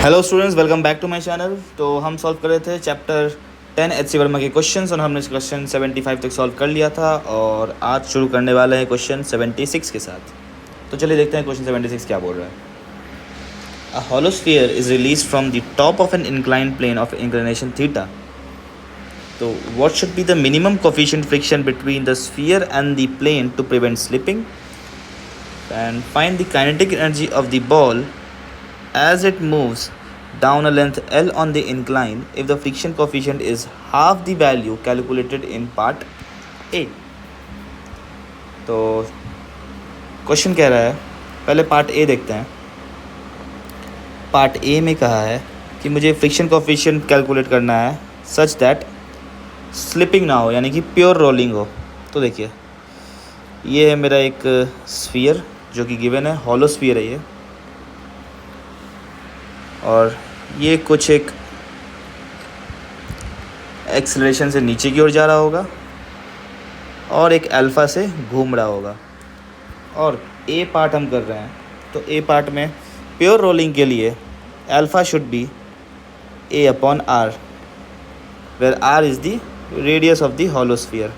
Hello students, welcome back to my channel. तो हम solve कर रहे थे चैप्टर 10 एच सी वर्मा के क्वेश्चंस और हमने क्वेश्चन 75 तक सॉल्व कर लिया था और आज शुरू करने वाले हैं क्वेश्चन 76 के साथ। तो चलिए देखते हैं क्वेश्चन 76 क्या बोल रहा है। अ hollow sphere is released from the top of an inclined plane of inclination theta. तो what should be the minimum coefficient friction between the sphere and the plane to prevent slipping? And find the kinetic energy of the ball as it moves down a length L on the incline if the friction coefficient is half the value calculated in part A. तो question कह रहा है, पहले part A देखते हैं। Part A में कहा है कि मुझे फ्रिक्शन कोफिशिएंट कैलकुलेट करना है सच दैट स्लिपिंग ना हो, यानी कि प्योर रोलिंग हो। तो देखिए, ये है मेरा एक स्फीयर जो कि गिवन है, हॉलो स्फीयर है ये, और ये कुछ एक एक्सेलरेशन से नीचे की ओर जा रहा होगा और एक अल्फ़ा से घूम रहा होगा। और ए पार्ट हम कर रहे हैं, तो ए पार्ट में प्योर रोलिंग के लिए alpha should be A upon R, where R is the radius of the hollow sphere.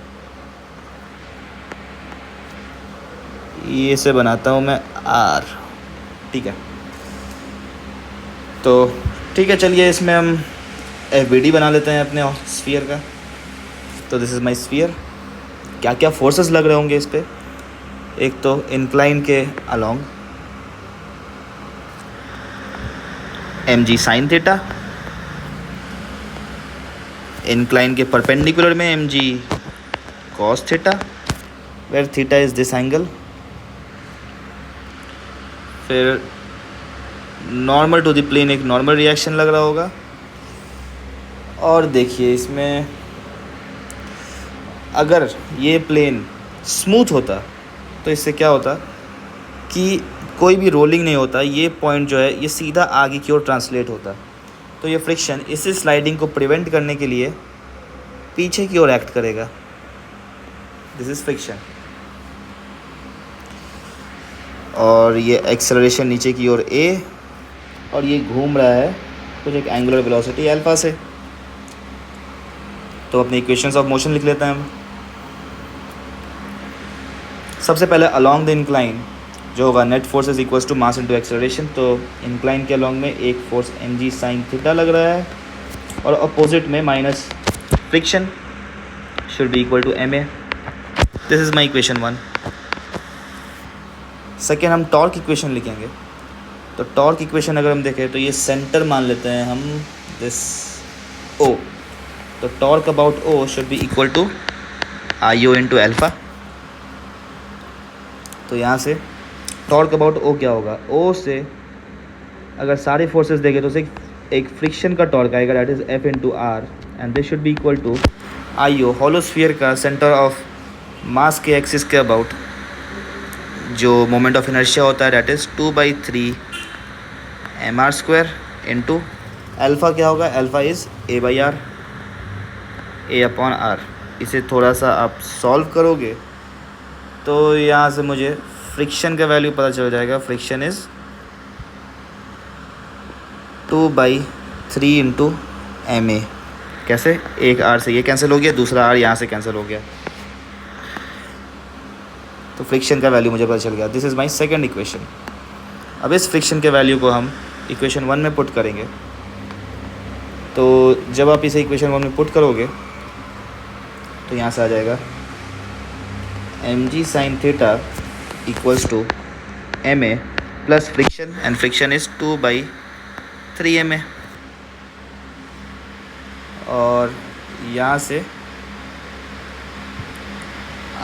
ये से बनाता हूँ मैं आर, ठीक है। तो ठीक है, चलिए इसमें हम एफ बना लेते हैं अपने स्फीयर का। तो दिस इज़ माय स्फीयर। क्या क्या फोर्सेस लग रहे होंगे इस पर? एक तो इंक्लाइन के along M G sine theta, incline के परपेंडिकुलर में M G cos theta, where theta is this angle. फिर नॉर्मल टू द प्लेन एक नॉर्मल रिएक्शन लग रहा होगा। और देखिए, इसमें अगर ये प्लेन स्मूथ होता तो इससे क्या होता कि कोई भी रोलिंग नहीं होता, ये पॉइंट जो है ये सीधा आगे की ओर ट्रांसलेट होता। तो ये फ्रिक्शन इस स्लाइडिंग को प्रिवेंट करने के लिए पीछे की ओर एक्ट करेगा। This is friction. और ये एक्सेलरेशन नीचे की ओर ए, और ये घूम रहा है कुछ एक एंगुलर वेलोसिटी अल्फा से। तो अपने इक्वेशंस ऑफ मोशन लिख लेते हैं हम। सबसे पहले अलोंग द इंक्लाइन जो होगा net force is equals to mass into acceleration. तो इंक्लाइन के अलोंग में एक force M G sine theta लग रहा है और अपोजिट में minus friction should be equal to M A. This is my equation 1। Second, हम टॉर्क इक्वेशन लिखेंगे। तो टॉर्क इक्वेशन अगर हम देखें तो ये सेंटर मान लेते हैं हम, दिस ओ। तो torque about O should be equal to I O into alpha. तो यहाँ से टॉर्क अबाउट ओ क्या होगा, ओ से अगर सारे फोर्सेस देखें तो उसे एक फ्रिक्शन का टॉर्क आएगा, that is F into R, and this should be equal to I O, hollow sphere का सेंटर ऑफ मास के एक्सिस के अबाउट जो मोमेंट ऑफ इनर्शिया होता है, that is 2/3 M R square into alpha क्या होगा, alpha is A by R, A upon R. इसे थोड़ा सा आप सॉल्व करोगे तो यहाँ से मुझे फ्रिक्शन का वैल्यू पता चल जाएगा। Friction is 2/3 into M A. कैसे? एक आर से ये कैंसिल हो गया, दूसरा आर यहाँ से कैंसिल हो गया, तो फ्रिक्शन का वैल्यू मुझे पता चल गया। This is my second equation. अब इस फ्रिक्शन के वैल्यू को हम इक्वेशन 1 में पुट करेंगे। तो जब आप इसे इक्वेशन 1 में पुट करोगे तो यहाँ से आ जाएगा M G sine theta equals to M A plus friction, and friction is 2/3 M A. और यहाँ से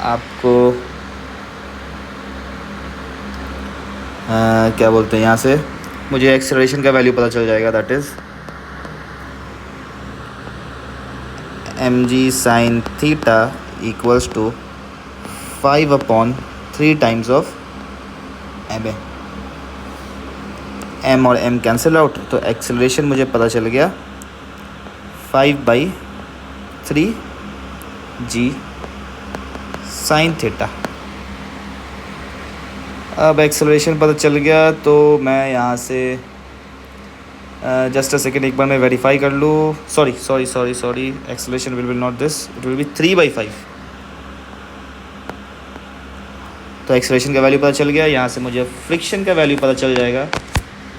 आपको क्या बोलते हैं, यहाँ से मुझे एक्सेलरेशन का वैल्यू पता चल जाएगा, that is M G sine theta equals to 5/3 times of M A. M और एम कैंसिल आउट, तो एक्सेलरेशन मुझे पता चल गया 5/3 जी साइन थीटा। अब एक्सेलरेशन पता चल गया तो मैं यहाँ से जस्ट अ सेकेंड, एक बार मैं वेरीफाई कर लूँ. Sorry sorry sorry sorry, acceleration will not this, it will be 3/5. तो एक्सेलरेशन का वैल्यू पता चल गया. यहाँ से मुझे फ्रिक्शन का वैल्यू पता चल जाएगा.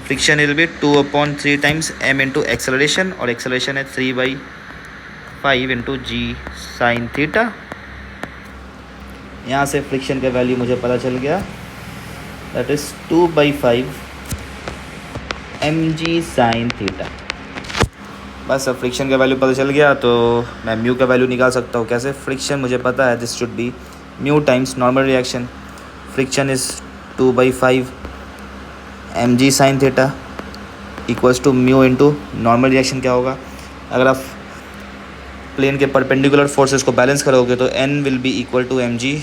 Friction will be 2/3 times m into acceleration, और एक्सेलरेशन है 3/5 इंटू जी साइन थीटा. यहाँ से फ्रिक्शन का वैल्यू मुझे पता चल गया, that is 2/5 mg sine theta. बस अब फ्रिक्शन का वैल्यू पता चल गया तो मैं म्यू का वैल्यू निकाल सकता हूँ. कैसे? फ्रिक्शन मुझे पता है, this should be mu times normal reaction. Friction is 2/5 mg sine theta equals to mu into normal reaction. क्या होगा? अगर आप प्लेन के परपेंडिकुलर फोर्सेस को बैलेंस करोगे तो n will be equal to mg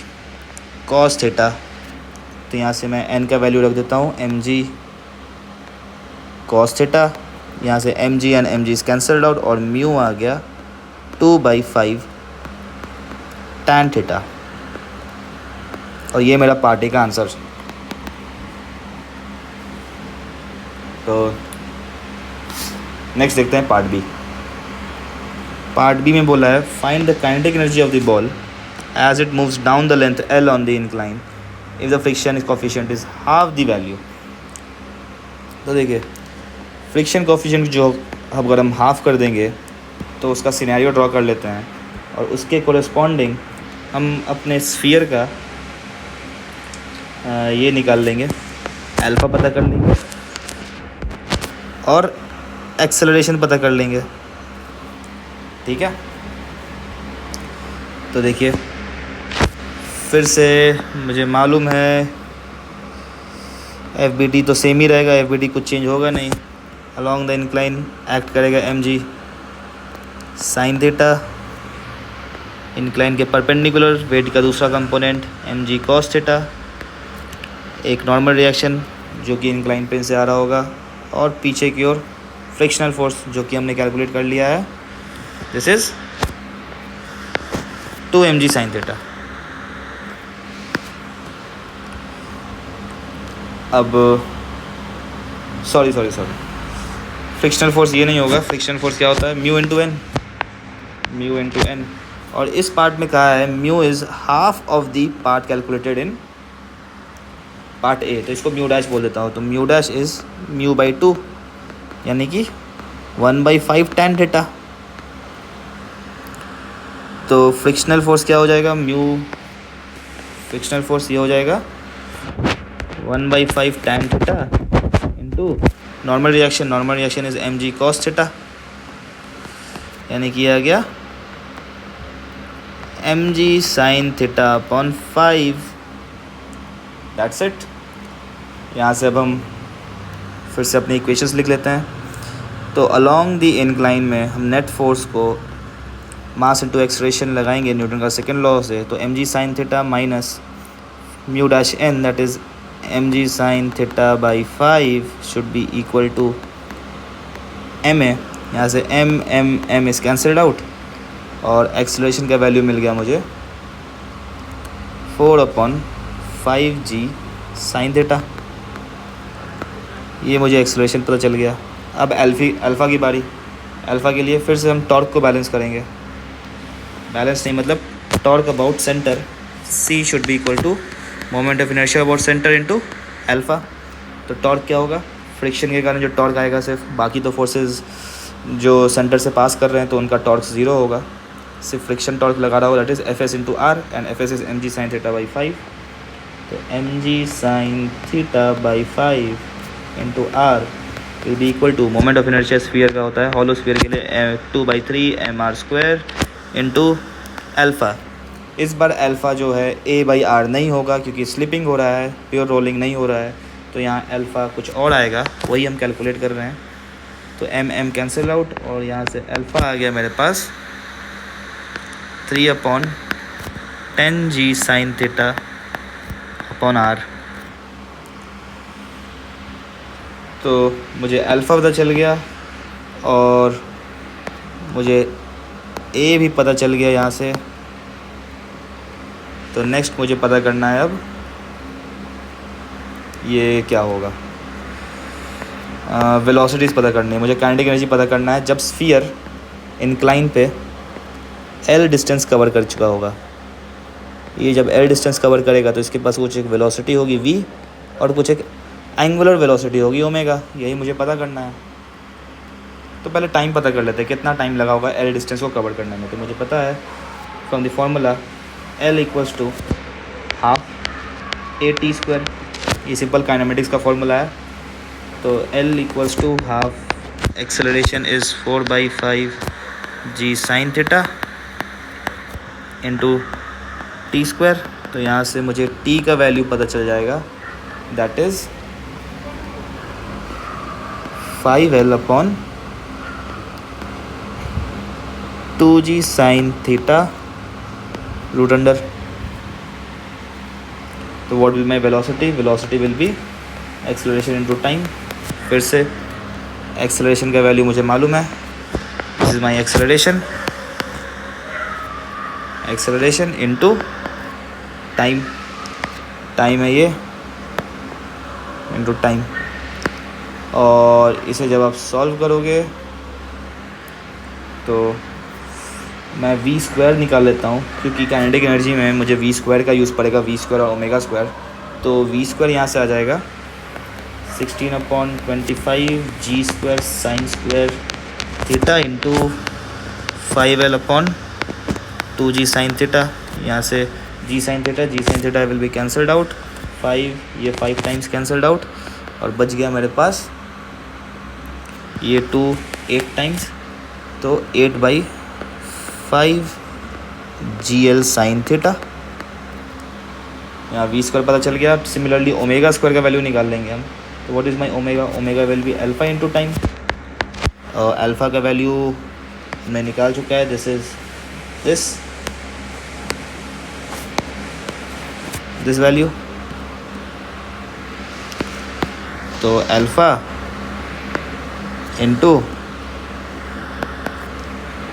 cos theta. तो यहाँ से मैं n का वैल्यू रख देता हूँ mg कॉस थीटा. यहाँ से mg and mg is cancelled out और म्यू आ गया 2/5 tan थीटा. और ये मेरा पार्ट ए का आंसर. तो नेक्स्ट देखते हैं पार्ट बी. पार्ट बी में बोला है find the kinetic energy of the ball as it moves down the length L on the incline if the friction coefficient is half the value. तो देखिए, friction coefficient जो अगर हम half कर देंगे तो उसका सिनेरियो ड्रॉ कर लेते हैं, और उसके कोरेस्पॉन्डिंग हम अपने स्फीयर का ये निकाल लेंगे, अल्फ़ा पता कर लेंगे और एक्सेलरेशन पता कर लेंगे. ठीक है, तो देखिए फिर से मुझे मालूम है FBD तो सेम ही रहेगा, FBD कुछ चेंज होगा नहीं. अलॉन्ग द इंक्लाइन एक्ट करेगा mg साइन थीटा. इंक्लाइन के परपेंडिकुलर वेट का दूसरा कंपोनेंट mg कॉस थीटा. एक नॉर्मल रिएक्शन जो कि इंक्लाइन प्लेन से आ रहा होगा, और पीछे की ओर फ्रिक्शनल फोर्स जो कि हमने कैलकुलेट कर लिया है, this is 2 mg sine theta. अब सॉरी फ्रिक्शनल फोर्स ये नहीं होगा. फ्रिक्शनल फोर्स क्या होता है? Mu into N. और इस पार्ट में कहा है mu is half of the part calculated in part A, तो इसको म्यू डैश बोल देता हूँ. तो म्यू डैश इज़ μ/2 यानी कि 1/5 tan थीटा. तो फ्रिक्शनल फोर्स क्या हो जाएगा? फ्रिक्शनल फोर्स ये हो जाएगा 1/5 tan theta into normal reaction is mg cos theta, यानी कि आ गया mg sin theta upon 5. That's it. यहाँ से अब हम फिर से अपनी इक्वेशंस लिख लेते हैं. तो अलोंग द इंक्लाइन में हम नेट फोर्स को मास इंटू एक्सेलरेशन लगाएंगे न्यूटन का सेकेंड लॉ से. तो mg sine theta minus mu dash n that is mg sine theta by 5 should be equal to ma. यहाँ से m इज़ कैंसल्ड आउट और एक्सेलरेशन का value मिल गया मुझे 4/5g साइन थीटा. ये मुझे एक्सेलरेशन पता चल गया. अब अल्फ़ा की बारी. अल्फ़ा के लिए फिर से हम टॉर्क को बैलेंस करेंगे. बैलेंस नहीं मतलब torque about centre, c should be equal to moment of inertia about centre into alpha. तो टॉर्क क्या होगा? फ्रिक्शन के कारण जो टॉर्क आएगा सिर्फ, बाकी तो फोर्सेस जो सेंटर से पास कर रहे हैं तो उनका टॉर्क 0 होगा. सिर्फ फ्रिक्शन टॉर्क लगा रहा होगा, that is Fs into R, and Fs is mg sine theta by 5. तो mg sine theta by 5 into R will be equal to moment of inertia sphere का होता है हॉलो स्फीयर के लिए 2/3 mr² इंटू अल्फ़ा. इस बार alpha जो है a/r नहीं होगा क्योंकि स्लिपिंग हो रहा है, प्योर रोलिंग नहीं हो रहा है. तो यहाँ अल्फ़ा कुछ और आएगा, वही हम कैलकुलेट कर रहे हैं. तो m कैंसिल आउट और यहाँ से अल्फ़ा आ गया मेरे पास 3/10g sign theta upon r. तो मुझे अल्फ़ा पता चल गया और मुझे a भी पता चल गया यहाँ से. तो नेक्स्ट मुझे पता करना है अब ये क्या होगा. वेलोसिटीज़ पता करनी है मुझे, काइनेटिक एनर्जी पता करना है जब स्फीयर इंक्लाइन पे एल डिस्टेंस कवर कर चुका होगा। ये जब एल डिस्टेंस कवर करेगा तो इसके पास कुछ एक वेलोसिटी होगी v और कुछ एक एंगुलर वेलोसिटी होगी ओमेगा, यही मुझे पता करना है। तो पहले टाइम पता कर लेते हैं, कितना टाइम लगा होगा एल डिस्टेंस को कवर करने में। तो मुझे पता है from the formula L equals to half A T square, ये सिंपल काइनेमेटिक्स का फॉर्मूला है। तो L equals to half acceleration is 4/5 G sine theta into T square. तो यहाँ से मुझे टी का वैल्यू पता चल जाएगा, that is 5L upon 2G sine theta root under. तो what will my velocity, velocity will be acceleration into time. फिर से एक्सेलरेशन का वैल्यू मुझे मालूम है, this is my acceleration, acceleration into time, time है ये इनटू टाइम। और इसे जब आप सॉल्व करोगे तो मैं वी स्क्वायर निकाल लेता हूँ, क्योंकि काइनेटिक एनर्जी में मुझे वी स्क्वायर का यूज़ पड़ेगा, वी स्क्वायर और ओमेगा स्क्वायर। तो वी स्क्वायर यहाँ से आ जाएगा 16/25 G square sine square theta into 5L upon 2G sine theta. यहाँ से G sine theta will be cancelled out, 5 ये 5 टाइम्स कैंसल्ड आउट और बच गया मेरे पास ये 2 8 टाइम्स, तो 8/5 GL साइन थीटा। यहाँ वी स्क्वायर पता चल गया। सिमिलरली ओमेगा स्क्वायर का वैल्यू निकाल लेंगे हम। तो what is my omega, omega will be alpha into time. Alpha का वैल्यू मैं निकाल चुका है, दिस इज़ दिस वैल्यू। तो alpha into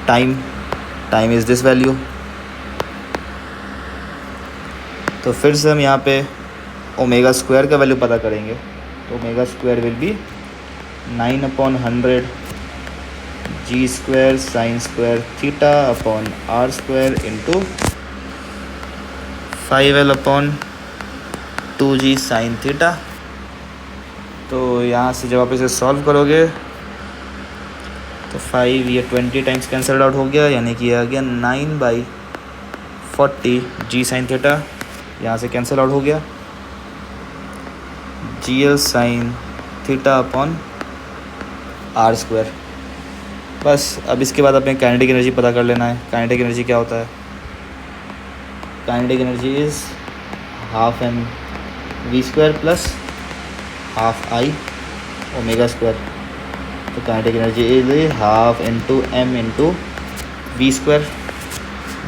time, time is this value. तो फिर से हम यहाँ पे ओमेगा स्क्वायर का वैल्यू पता करेंगे। तो omega square will be 9/100 G square sine square theta upon R square into 5L upon 2G sine theta. तो यहाँ से जब आप इसे सॉल्व करोगे तो 5 ये 20 टाइम्स कैंसल्ड आउट हो गया, यानी कि आ गया 9/40 जी साइन थीटा, यहाँ से कैंसिल आउट हो गया, GL sine theta upon R square. बस अब इसके बाद अपने काइनेटिक एनर्जी पता कर लेना है। काइनेटिक एनर्जी क्या होता है, kinetic energy is half M V square plus half I omega square. तो kinetic energy is half into M into V square.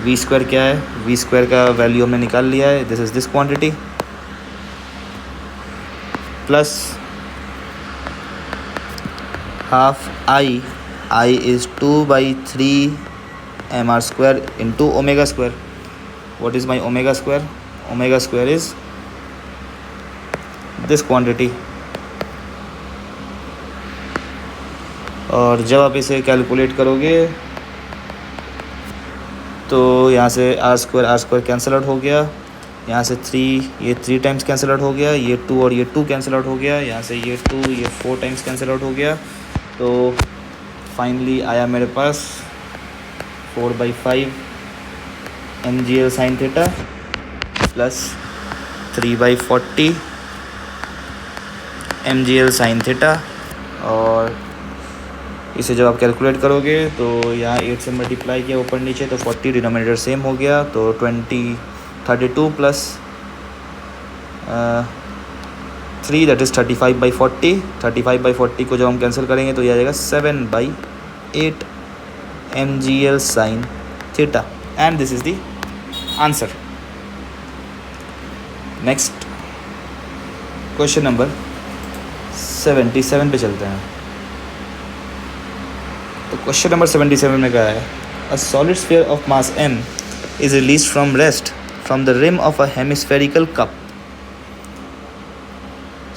V square क्या है, वी स्क्वायर का वैल्यू हमने निकाल लिया है, this is this quantity plus half I, I is 2/3 mr square into omega square. What is my omega square, omega square is this quantity. और जब आप इसे कैलकुलेट करोगे तो यहाँ से आर स्क्वायर कैंसिल आउट हो गया, यहाँ से 3 ये 3 टाइम्स कैंसिल आउट हो गया, ये 2 और ये 2 कैंसिल आउट हो गया, यहाँ से ये 2 ये 4 टाइम्स कैंसिल आउट हो गया। तो फाइनली आया मेरे पास 4/5 MGL sine theta plus 3/40 MGL sine theta. और इसे जब आप कैलकुलेट करोगे तो यहाँ 8 से मल्टीप्लाई किया ऊपर नीचे, तो 40 डिनोमिनेटर सेम हो गया, तो 32 प्लस 3 दैट इज़ 35/40। 35/40 को जब हम कैंसिल करेंगे तो ये आ जाएगा 7/8 MGL sign theta, and this is the answer. Next question number 77 पे चलते हैं। तो क्वेश्चन नंबर 77 में कहा है, a solid sphere of mass m is released from rest from the rim of a hemispherical cup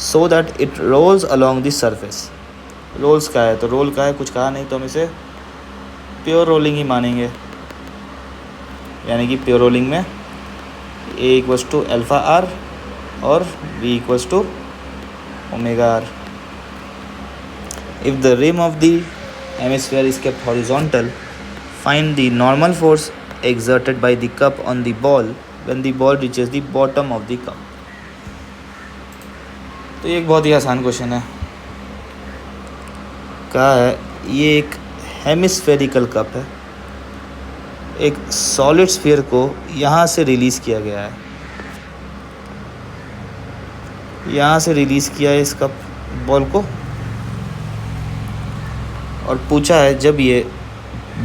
so that it rolls along the surface. Rolls का है, तो रोल का है कुछ कहा नहीं, तो हम इसे प्योर रोलिंग ही मानेंगे, यानी कि प्योर रोलिंग में A equals to alpha R और B equals to omega R. If the rim of the hemisphere is kept horizontal, find the normal force exerted by the cup on the ball when the ball reaches the bottom of the cup. तो ये एक बहुत ही आसान question है. कहा है ये एक हेमिस्फेरिकल कप है, एक सॉलिड स्फीयर को यहाँ से रिलीज़ किया गया है, यहाँ से रिलीज़ किया है इस कप बॉल को, और पूछा है जब ये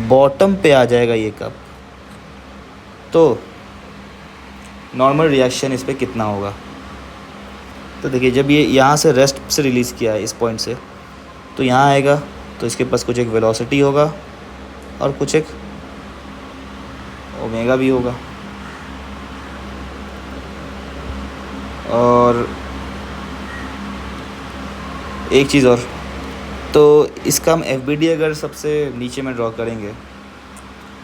बॉटम पे आ जाएगा ये कप तो नॉर्मल रिएक्शन इस पे कितना होगा. तो देखिए जब ये यहाँ से रेस्ट से रिलीज़ किया है इस पॉइंट से, तो यहाँ आएगा तो इसके पास कुछ एक वेलोसिटी होगा और कुछ एक ओमेगा भी होगा. और एक चीज़ और, तो इसका हम FBD अगर सबसे नीचे में ड्रॉ करेंगे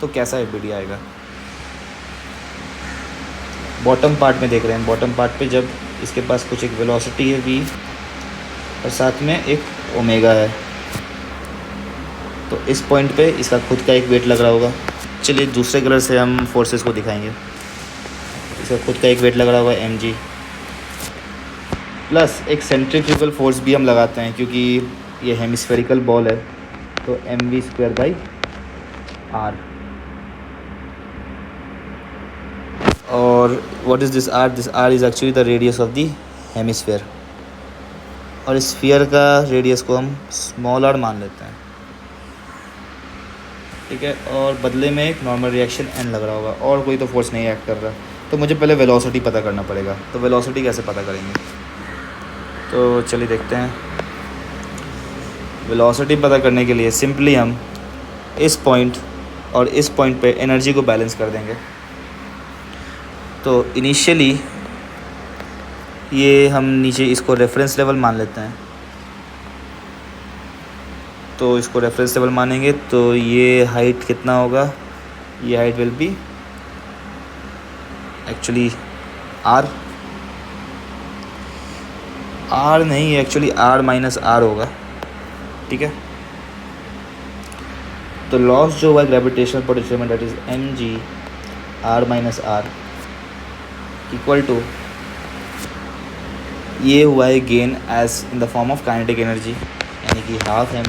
तो कैसा FBD आएगा. बॉटम पार्ट में देख रहे हैं, बॉटम पार्ट पे जब इसके पास कुछ एक वेलोसिटी है v और साथ में एक ओमेगा है, तो इस पॉइंट पे इसका खुद का एक वेट लग रहा होगा. चलिए दूसरे कलर से हम फोर्सेस को दिखाएंगे. इसका खुद का एक वेट लग रहा होगा mg, प्लस एक सेंट्रीफ्यूगल फोर्स भी हम लगाते हैं क्योंकि ये हेमिस्फेरिकल बॉल है, तो mv² बाई r. और what is this r? This r is actually the radius of the hemisphere, और स्फीयर का रेडियस को हम स्मॉल r मान लेते हैं, ठीक है. और बदले में एक नॉर्मल रिएक्शन n लग रहा होगा, और कोई तो फोर्स नहीं एक्ट कर रहा. तो मुझे पहले वेलोसिटी पता करना पड़ेगा. तो वेलोसिटी कैसे पता करेंगे, तो चलिए देखते हैं. वेलोसिटी पता करने के लिए सिंपली हम इस पॉइंट और इस पॉइंट पे एनर्जी को बैलेंस कर देंगे. तो इनिशियली ये हम नीचे इसको रेफरेंस लेवल मान लेते हैं, तो इसको रेफरेंस लेवल मानेंगे तो ये हाइट कितना होगा, ये height will be actually r नहीं, एक्चुअली r माइनस r होगा, ठीक है. तो लॉस जो हुआ ग्रेविटेशनल पोटेंशियल में, that is mg r minus r equal to, ये हुआ है gain as in the form of kinetic energy, यानी कि हाफ m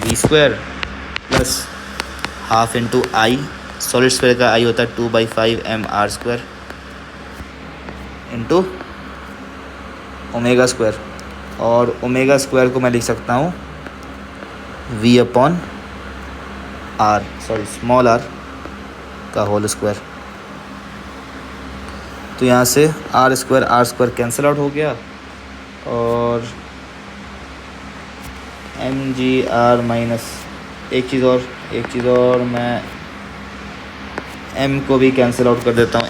v² plus half into I, solid sphere का आई होता है 2/5 mr² इंटू ओमेगा स्क्वायर, और ओमेगा स्क्वायर को मैं लिख सकता हूँ v upon r, sorry small r का होल स्क्वायर. तो यहाँ से r स्क्वायर कैंसिल आउट हो गया, और mg r माइनस एक चीज़ और मैं m को भी कैंसिल आउट कर देता हूँ.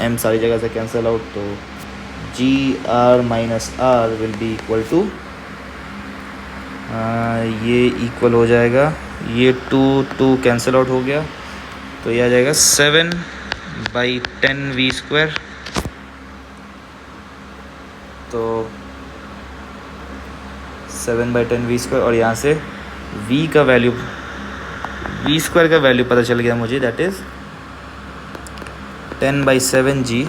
m सारी जगह से कैंसिल आउट, तो g r minus r will be equal to, ये इक्वल हो जाएगा, ये 2 कैंसिल आउट हो गया, तो ये आ जाएगा 7/10 v². तो 7/10 v², और यहाँ से v का वैल्यू, v² का वैल्यू पता चल गया मुझे, that is 10/7 g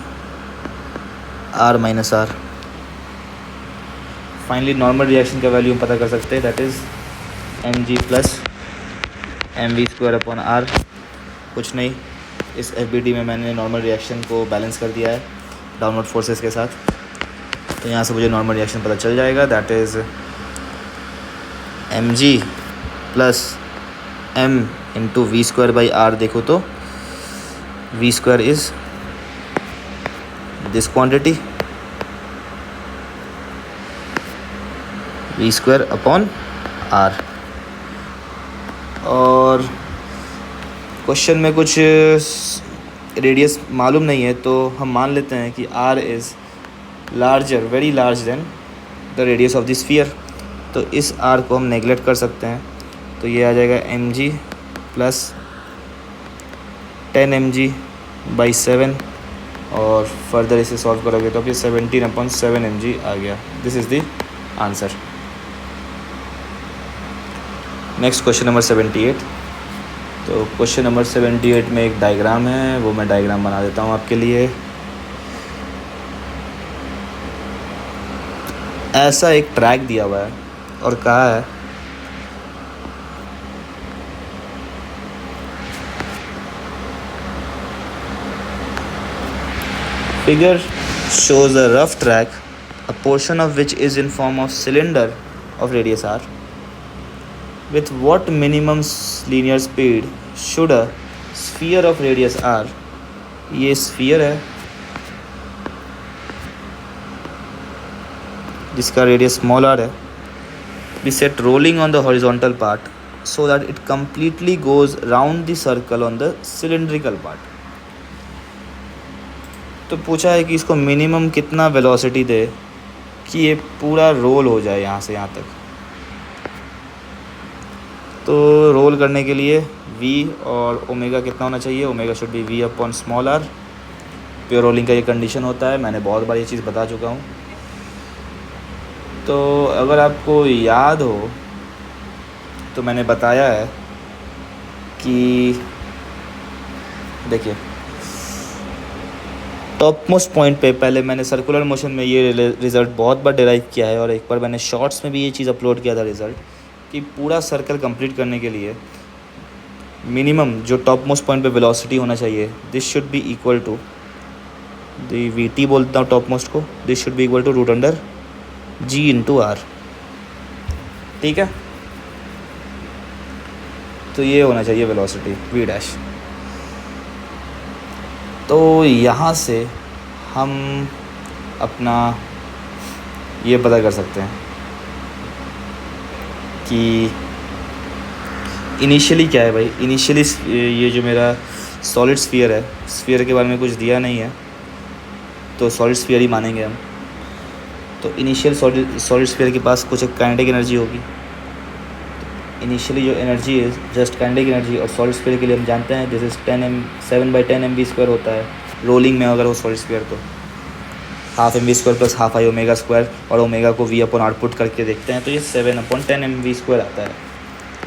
r minus r. Finally normal reaction का वैल्यू हम पता कर सकते हैं, that is mg plus mv² upon r. कुछ नहीं, इस FBD में मैंने नॉर्मल रिएक्शन को बैलेंस कर दिया है डाउनवर्ड फोर्सेस के साथ, तो यहाँ से मुझे नॉर्मल रिएक्शन पता चल जाएगा, that is mg plus m into v² by r. देखो तो v² is this quantity, v² upon r. और क्वेश्चन में कुछ रेडियस मालूम नहीं है, तो हम मान लेते हैं कि r is larger, very large than the radius of the sphere. तो इस आर को हम नेगलेक्ट कर सकते हैं, तो ये आ जाएगा mg प्लस 10 mg/7 और फर्दर इसे सॉल्व करोगे तो अब ये 17/7 mg आ गया। This is the answer. Next question number 78। तो क्वेश्चन नंबर 78 में एक डायग्राम है, वो मैं डायग्राम बना देता हूँ आपके लिए। ऐसा एक ट्रैक दिया हुआ है और कहा है figure shows a rough track, a portion of which is in form of cylinder of radius r. With what minimum linear speed should a sphere of radius r, ये sphere है जिसका रेडियस स्मॉल r है, be set rolling on the horizontal part so that it completely goes round the circle on the cylindrical part. तो पूछा है कि इसको minimum कितना वेलोसिटी दे कि ये पूरा रोल हो जाए यहाँ से यहाँ तक। तो रोल करने के लिए v और ओमेगा कितना होना चाहिए, omega should B v/r। Pure rolling का ये कंडीशन होता है, मैंने बहुत बार ये चीज़ बता चुका हूँ। तो अगर आपको याद हो तो मैंने बताया है कि देखिए टॉप मोस्ट पॉइंट पे पहले मैंने सर्कुलर मोशन में ये रिज़ल्ट बहुत बार डिराइव किया है और एक बार मैंने शॉर्ट्स में भी ये चीज़ अपलोड किया था रिज़ल्ट, कि पूरा सर्कल कंप्लीट करने के लिए मिनिमम जो टॉप मोस्ट पॉइंट पे वेलोसिटी होना चाहिए, this should be equal to the V बोलता हूँ टॉप मोस्ट को, this should be equal to √g/r। ठीक है, तो ये होना चाहिए वेलोसिटी v'। तो यहाँ से हम अपना ये पता कर सकते हैं कि इनिशियली क्या है भाई। इनिशियली ये जो मेरा सॉलिड स्फीयर है, स्फीयर के बारे में कुछ दिया नहीं है तो सॉलिड स्फीयर ही मानेंगे हम। तो इनिशियल सॉलिड स्फीयर के पास कुछ एक काइनेटिक एनर्जी होगी। इनिशियली जो एनर्जी है जस्ट काइनेटिक एनर्जी, और सॉलिड स्फीयर के लिए हम जानते हैं दिस इज 7/10 mv² होता है। रोलिंग में अगर वो सॉलिड स्फीयर तो ½ mv² प्लस ½ I ओमेगा², और ओमेगा को v/r पुट करके देखते हैं तो ये 7/10 mv² आता है।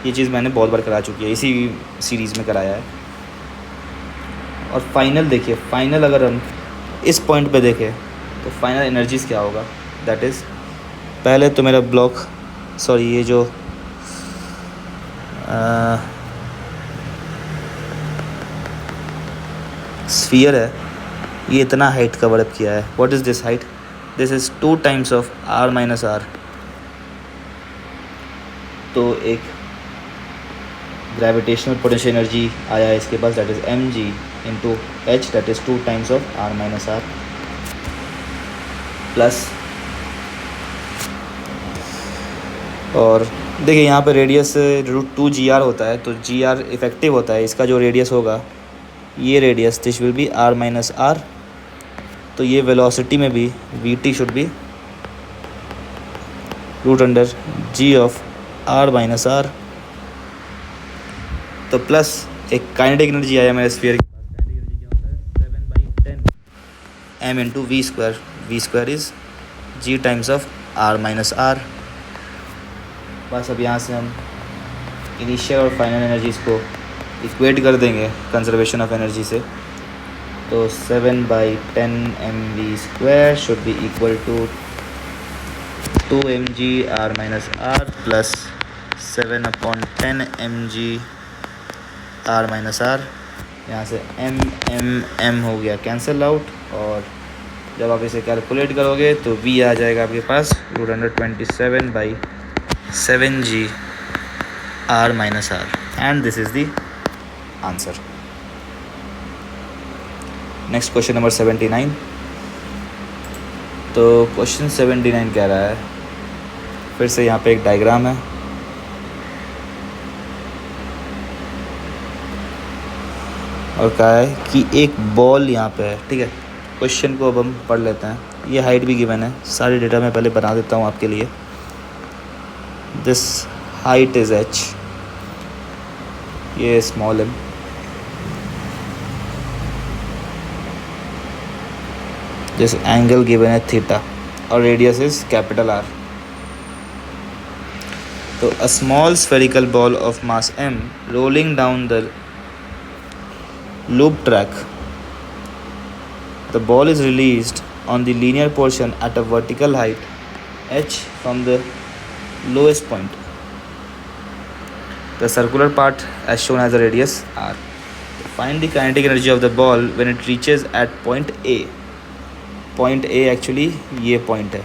ये चीज़ मैंने बहुत बार करा चुकी है, इसी सीरीज़ में कराया है। और फाइनल देखिए, फाइनल अगर हम इस पॉइंट पे देखें तो फाइनल एनर्जीज़ क्या होगा, दैट इज़ पहले तो मेरा ब्लॉक ये जो स्फीयर है ये इतना हाइट कवर अप किया है। What is this height, this is 2 times of r-r। तो एक ग्रेविटेशनल पोटेंशियल एनर्जी आया है इसके पास, that is mg/h, that is 2 times of r-r plus. और देखिए यहाँ पे रेडियस √2gr होता है, तो gr इफ़ेक्टिव होता है, इसका जो रेडियस होगा ये radius this will B r-r। तो ये वेलोसिटी में भी vt शुड बी √g/r-r। तो प्लस एक काइनेटिक एनर्जी आया मेरे स्फीयर के पास। काइनेटिक एनर्जी क्या होता है, 7/10 m × v²। v² is g times of r-r। बस अब यहाँ से हम इनिशियल और फाइनल एनर्जीज़ को इक्वेट कर देंगे कंजर्वेशन ऑफ एनर्जी से। तो 7/10 mv² should be equal to 2 mg/r plus 7/10 mg/r। यहाँ से m हो गया कैंसिल आउट, और जब आप इसे कैलकुलेट करोगे तो v आ जाएगा आपके पास √27/7g/r। And this is the answer. Next question number 79। तो क्वेश्चन 79 कह रहा है, फिर से यहाँ पे एक डायग्राम है और कहा है कि एक बॉल यहाँ पे है। ठीक है, क्वेश्चन को अब हम पढ़ लेते हैं। ये हाइट भी गिवन है, सारे डेटा मैं पहले बना देता हूँ आपके लिए। दिस हाइट इज h, ये small m, this angle given है थीटा और रेडियस इज कैपिटल R. तो a small spherical ball of mass m rolling down the loop track. The ball is released on the linear portion at a vertical height h from the lowest point. The circular part as shown as a radius r. Find the kinetic energy of the ball when it reaches at point A. Point A actually ये point है,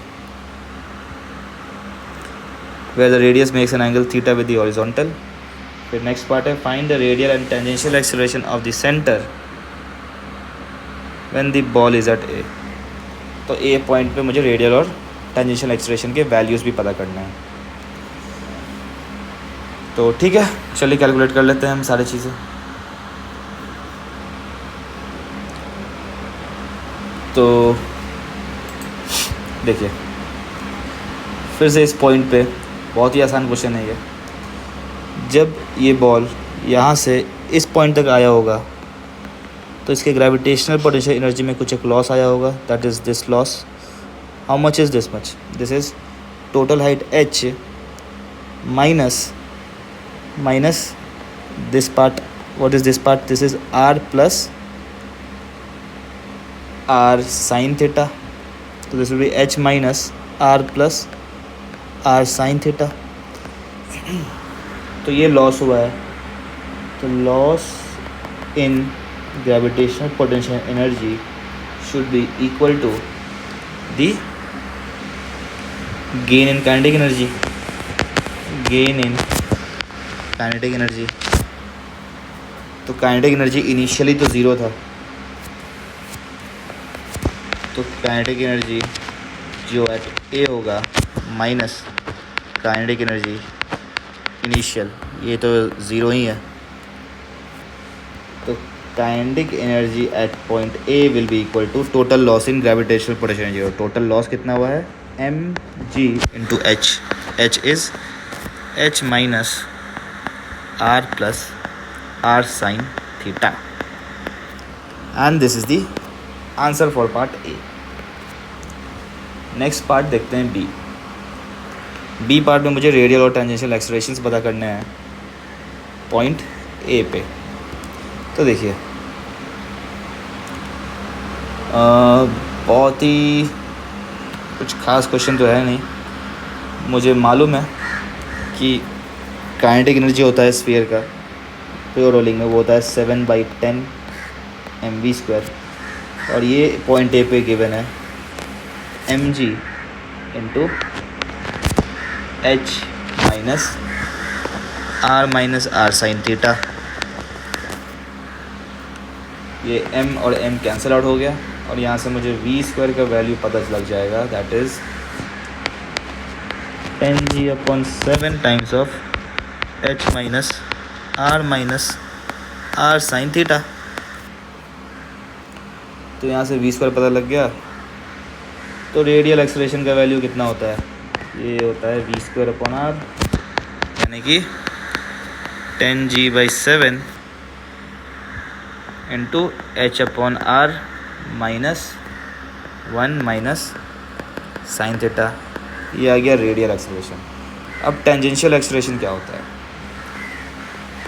where the radius makes an angle theta with the horizontal. फिर next part है find the radial and tangential acceleration of the center when the ball is at A. तो A point पे मुझे radial और tangential acceleration के values भी पता करना है. तो ठीक है, चलिए कैलकुलेट कर लेते हैं हम सारी चीज़ें. तो देखिए फिर से इस पॉइंट पे बहुत ही आसान क्वेश्चन है ये. जब ये बॉल यहाँ से इस पॉइंट तक आया होगा तो इसके ग्रेविटेशनल पोटेंशियल एनर्जी में कुछ एक लॉस आया होगा, that is this loss. How much is this much? This is total height h minus this part. What is this part? This is r plus r sine theta. तो this will be h minus r plus r sine theta. तो ये loss हुआ है. तो loss in gravitational potential energy should be equal to the gain in kinetic energy. Gain in kinetic energy. तो kinetic energy initially तो zero था, तो kinetic energy जो एट ए होगा माइनस काइनेटिक एनर्जी इनिशियल, ये तो ज़ीरो ही है. तो kinetic energy at point A will be equal to total loss in gravitational potential energy. और टोटल लॉस कितना हुआ है? mg into H. H is h minus r plus r sine theta. And this is the answer for part A. Next part देखते हैं B. B part में मुझे radial और tangential एक्सेलरेशंस पता करने हैं पॉइंट ए पे. तो देखिए बहुत ही कुछ खास क्वेश्चन तो है नहीं. मुझे मालूम है कि काइनेटिक एनर्जी होता है स्फीयर का प्योर रोलिंग में, वो होता है 7/10 mv². और ये पॉइंट ए पे गिवन है mg into h minus r sine theta. ये m और m कैंसिल आउट हो गया और यहाँ से मुझे v² का वैल्यू पता लग जाएगा, that is 10g/7 times of h minus r sine theta. तो यहाँ से v² पता लग गया. तो रेडियल एक्सेलरेशन का वैल्यू कितना होता है? ये होता है v²/r, यानी कि 10g/7 into h/r minus 1 minus sine theta. ये आ गया रेडियल एक्सेलरेशन. अब टेंजेंशियल एक्सेलरेशन क्या होता है?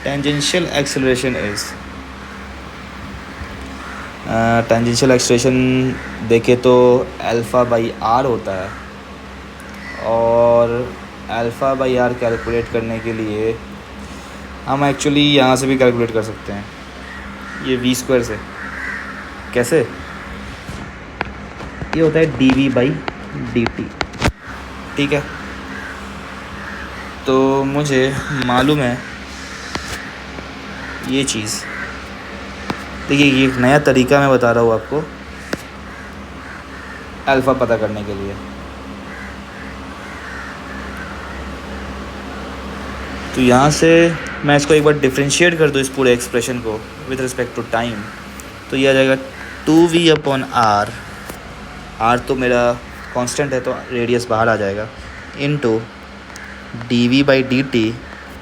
Tangential acceleration is tangential acceleration देखे तो α/r होता है. और α/r कैलकुलेट करने के लिए हम एक्चुअली यहाँ से भी कैलकुलेट कर सकते हैं, ये v² से. कैसे? ये होता है dv/dt. ठीक है, तो मुझे मालूम है ये चीज़. देखिए ये एक नया तरीका मैं बता रहा हूँ आपको अल्फ़ा पता करने के लिए. तो यहाँ से मैं इसको एक बार डिफ्रेंशिएट कर दूँ इस पूरे एक्सप्रेशन को विद रिस्पेक्ट टू टाइम, तो ये आ जाएगा 2v/r. r तो मेरा कांस्टेंट है तो रेडियस बाहर आ जाएगा, into dv/dt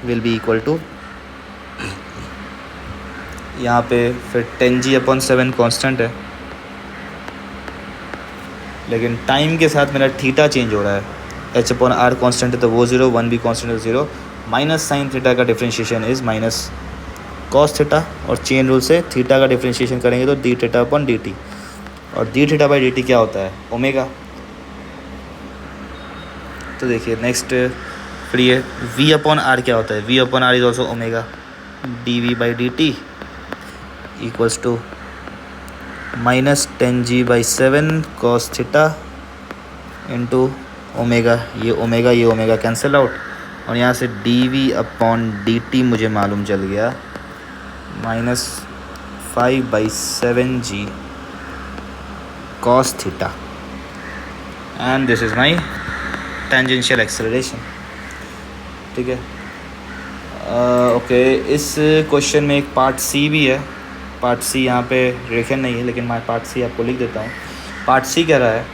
will be equal to, यहाँ पे फिर 10g/7 कांस्टेंट है, लेकिन टाइम के साथ मेरा थीटा चेंज हो रहा है। h/r कांस्टेंट है तो वो 0, 1 भी कांस्टेंट है 0, माइनस साइन थीटा का differentiation is minus cos theta, और चेन रूल से थीटा का डिफरेंशिएशन करेंगे तो d/dt, और d/dt क्या होता है, ओमेगा। तो देखिए नेक्स्ट फिर ये v/r क्या होता है, v/r is also omega, dv/dt equals to minus 10g/7 cos theta into omega, ये ओमेगा कैंसिल आउट, और यहाँ से dv/dt मुझे मालूम चल गया minus 5/7g cos theta, and this is my tangential acceleration. ठीक है, ओके। इस क्वेश्चन में एक पार्ट सी भी है। पार्ट सी यहाँ पे रिलेशन नहीं है, लेकिन मैं पार्ट सी आपको लिख देता हूँ। पार्ट सी कह रहा है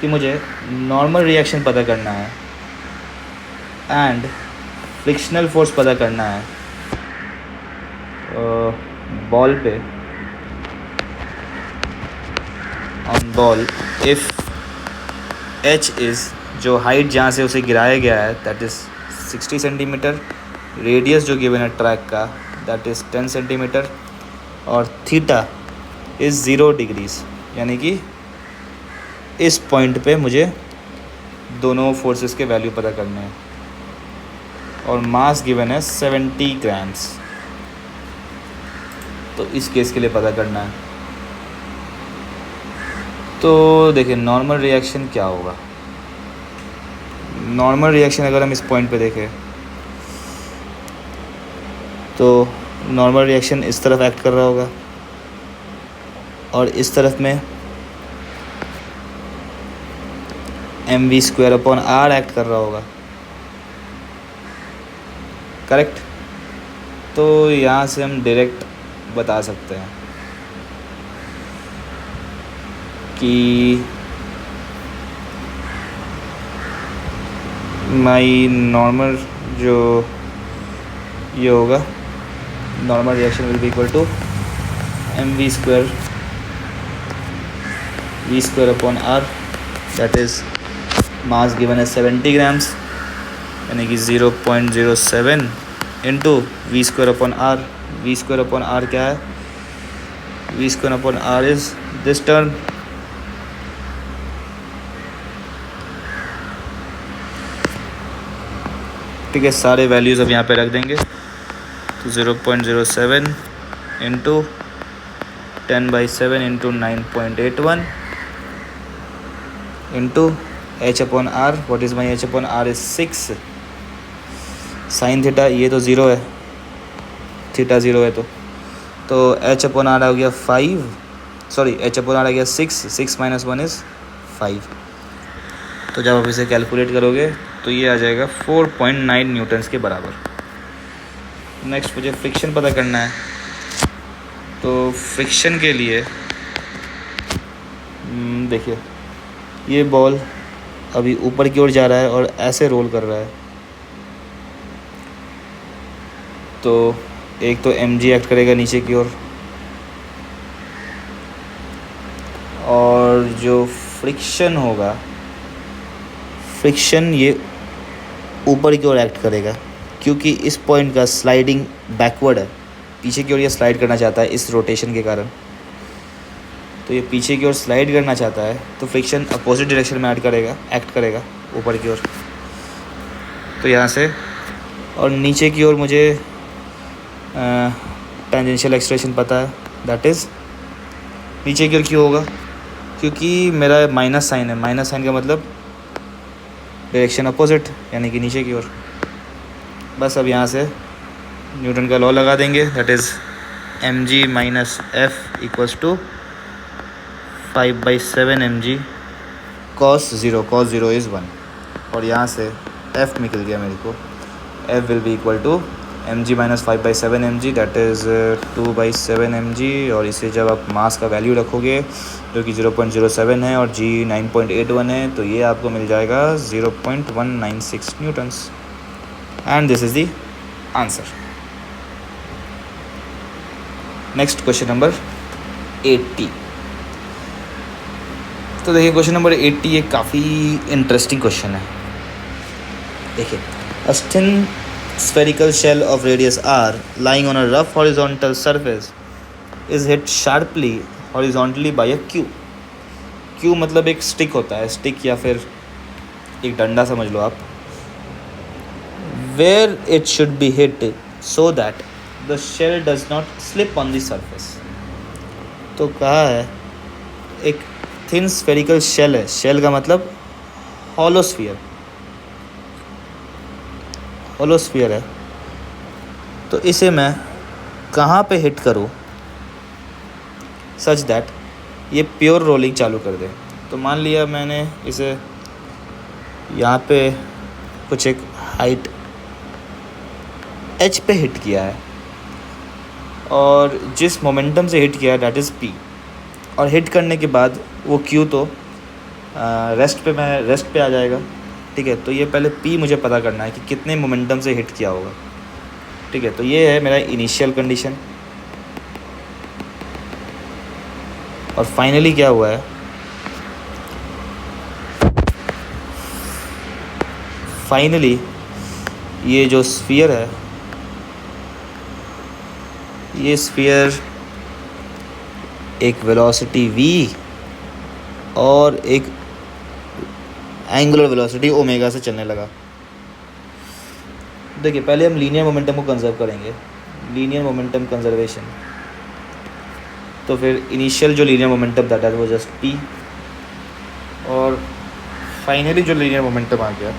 कि मुझे नॉर्मल रिएक्शन पता करना है एंड फ्रिक्शनल फोर्स पता करना है बॉल पे, on ball, if h is, जो हाइट जहाँ से उसे गिराया गया है दैट इज़ 60 सेंटीमीटर, रेडियस जो गिवन है ट्रैक का दैट इज़ 10 सेंटीमीटर, और थीटा इज़ 0 डिग्रीज़, यानी कि इस पॉइंट पे मुझे दोनों फोर्सेस के वैल्यू पता करने हैं, और मास गिवन है 70 ग्राम्स। तो इस केस के लिए पता करना है। तो देखिए नॉर्मल रिएक्शन क्या होगा। नॉर्मल रिएक्शन अगर हम इस पॉइंट पे देखें तो नॉर्मल रिएक्शन इस तरफ एक्ट कर रहा होगा, और इस तरफ में mv²/r एक्ट कर रहा होगा, करेक्ट। तो यहाँ से हम डायरेक्ट बता सकते हैं कि माई नॉर्मल जो ये होगा, normal reaction will be equal to mv²/r, that is mass given है 70 ग्राम्स, यानी कि 0.07 इंटू v²/r। v²/r क्या है, v²/r इज़ दिस टर्म, ठीक है। सारे वैल्यूज़ अब यहाँ पे रख देंगे, तो 0.07 into 10/7 into 9.81 into h/r, what is my h/r is 6 sine theta, ये तो 0 है, थीटा 0 है, तो h/r हो गया 5, सॉरी h/r आ गया 6 माइनस 1 इज़ 5। तो जब आप इसे कैलकुलेट करोगे तो ये आ जाएगा 4.9 न्यूटन्स के बराबर। नेक्स्ट मुझे फ्रिक्शन पता करना है, तो फ्रिक्शन के लिए देखिए ये बॉल अभी ऊपर की ओर जा रहा है और ऐसे रोल कर रहा है, तो एक तो mg एक्ट करेगा नीचे की ओर, और जो फ्रिक्शन होगा, फ्रिक्शन ये ऊपर की ओर एक्ट करेगा, क्योंकि इस पॉइंट का स्लाइडिंग बैकवर्ड है, पीछे की ओर ये स्लाइड करना चाहता है इस रोटेशन के कारण, तो ये पीछे की ओर स्लाइड करना चाहता है, तो फ्रिक्शन अपोजिट डायरेक्शन में एक्ट करेगा ऊपर की ओर। तो यहाँ से और नीचे की ओर मुझे टेंजेंशियल एक्सेलरेशन पता है, दैट इज़ नीचे की ओर क्यों होगा, क्योंकि मेरा माइनस साइन है, माइनस साइन का मतलब डायरेक्शन अपोजिट, यानी कि नीचे की ओर। बस अब यहाँ से न्यूटन का लॉ लगा देंगे, that is mg minus f equals to 5/7 mg cos 0 is 1, और यहाँ से f निकल गया मेरे को, f will be equal to mg minus 5/7 mg, that is 2/7 mg, और इसे जब आप मास का वैल्यू रखोगे जो कि 0.07 है और g 9.81 है, तो ये आपको मिल जाएगा 0.196 Newton's. And this is the answer. Next question number 80. तो देखिए क्वेश्चन नंबर 80 एक काफ़ी इंटरेस्टिंग क्वेश्चन है. देखिए, a thin spherical shell of radius r lying on a rough horizontal surface is hit sharply horizontally by a cue. Q मतलब एक stick होता है, स्टिक या फिर एक डंडा समझ लो आप. Where it should be hit so that the shell does not slip on the surface. तो कहा है एक थिन स्फेरिकल शेल है. शेल का मतलब हॉलोस्फीयर, हॉलोस्फीयर है. तो इसे मैं कहाँ पे हिट करूँ सच दैट ये प्योर रोलिंग चालू कर दे. तो मान लिया मैंने इसे यहाँ पे कुछ एक हाइट h पे हिट किया है और जिस मोमेंटम से हिट किया है डैट इज़ p. और हिट करने के बाद वो q तो रेस्ट पे आ जाएगा. ठीक है, तो ये पहले p मुझे पता करना है कि कितने मोमेंटम से हिट किया होगा. ठीक है, तो ये है मेरा इनिशियल कंडीशन. और फाइनली क्या हुआ है, फाइनली ये जो स्फीयर है, ये स्फीयर एक वेलोसिटी v और एक एंगुलर वेलोसिटी ओमेगा से चलने लगा. देखिए पहले हम लीनियर मोमेंटम को कंजर्व करेंगे, लीनियर मोमेंटम कंजर्वेशन. तो फिर इनिशियल जो लीनियर मोमेंटम था वो जस्ट p, और फाइनली जो लीनियर मोमेंटम आ गया,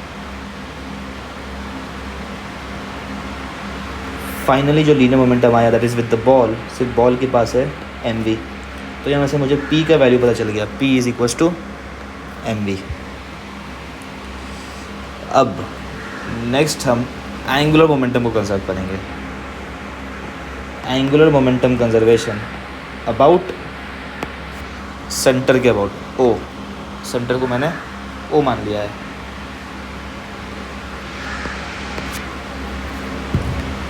फाइनली जो लीनियर मोमेंटम आया that is with the ball. सिर्फ बॉल के पास है mv. तो यहाँ से मुझे p का वैल्यू पता चल गया, p is equals to mv. अब नेक्स्ट हम एंगुलर मोमेंटम को कंजर्व करेंगे. Angular momentum conservation about centre के अबाउट o. सेंटर को मैंने o मान लिया है.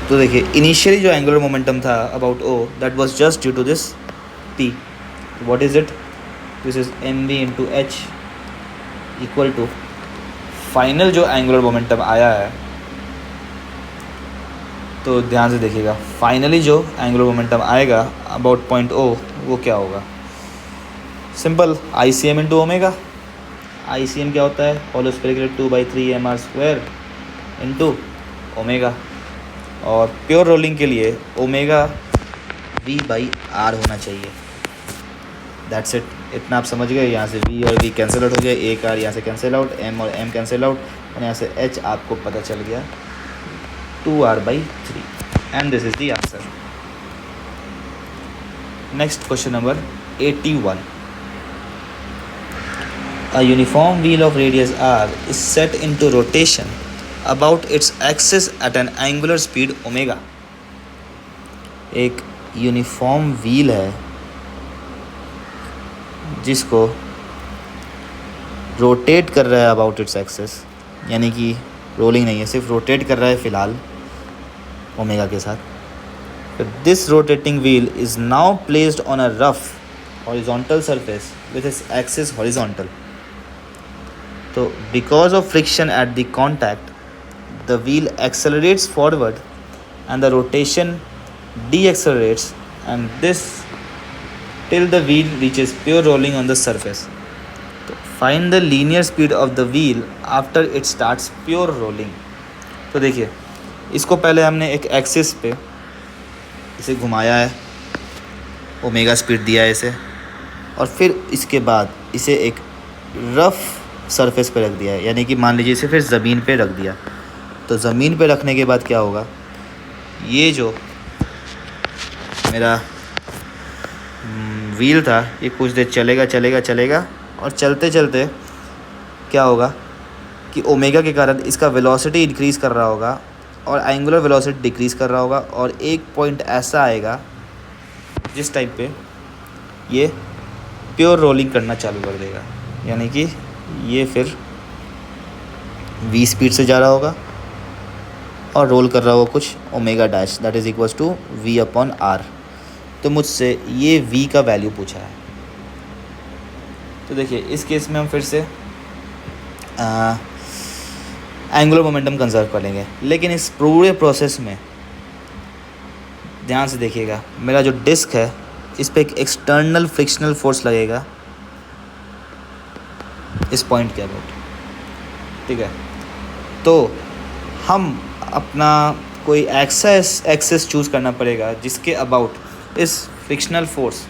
तो देखिए इनिशियली जो एंगुलर मोमेंटम था about o that was just due to this p. What is it, this is mv into h equal to final जो एंगुलर मोमेंटम आया है. तो ध्यान से देखिएगा, फाइनली जो एंगुलर मोमेंटम आएगा अबाउट पॉइंट o वो क्या होगा, simple ICM into omega. ICM क्या होता है, हॉलोस्फेरिकल 2/3 mr² इंटू ओमेगा. और प्योर रोलिंग के लिए ओमेगा v/r होना चाहिए. दैट्स इट, इतना आप समझ गए. यहाँ से v और v कैंसिल आउट हो गया, एक r यहाँ से कैंसिल आउट, m और m कैंसिल आउट, और यहाँ से h आपको पता चल गया 2r/3. And this is the answer. Next question number 81. A uniform wheel of radius r is set into rotation about its axis at an angular speed omega. एक uniform wheel है जिसको रोटेट कर रहा है अबाउट इट्स एक्सिस, यानी कि rolling नहीं है, सिर्फ रोटेट कर रहा है फ़िलहाल ओमेगा के साथ. This rotating wheel is now placed on a rough horizontal surface with its axis horizontal. तो because of friction at the contact the wheel accelerates forward and the rotation deaccelerates, and this till the wheel reaches pure rolling on the surface. So find the linear speed of the wheel after it starts pure rolling. तो देखिए इसको पहले हमने एक axis पे इसे घुमाया है, ओमेगा स्पीड दिया है इसे, और फिर इसके बाद इसे एक रफ सरफेस पे रख दिया है, यानी कि मान लीजिए इसे फिर ज़मीन पे रख दिया. तो ज़मीन पे रखने के बाद क्या होगा, ये जो मेरा व्हील था ये कुछ देर चलेगा और चलते चलते क्या होगा कि ओमेगा के कारण इसका वेलोसिटी इंक्रीज़ कर रहा होगा और एंगुलर वेलोसिटी डिक्रीज़ कर रहा होगा, और एक पॉइंट ऐसा आएगा जिस टाइम पे ये प्योर रोलिंग करना चालू कर देगा, यानी कि ये फिर v स्पीड से जा रहा होगा और रोल कर रहा होगा कुछ omega dash, that is equals to we upon are. तो मुझसे ये v का वैल्यू पूछा है। तो देखिए इस केस में हम फिर से एंगुलर मोमेंटम कंजर्व कर लेंगे, लेकिन इस पूरे प्रोसेस में ध्यान से देखिएगा, मेरा जो डिस्क है इस पर एक एक्सटर्नल फ्रिक्शनल फोर्स लगेगा इस पॉइंट के अबाउट, ठीक है। तो हम अपना कोई एक्सेस चूज़ करना पड़ेगा जिसके अबाउट इस फ्रिक्शनल फोर्स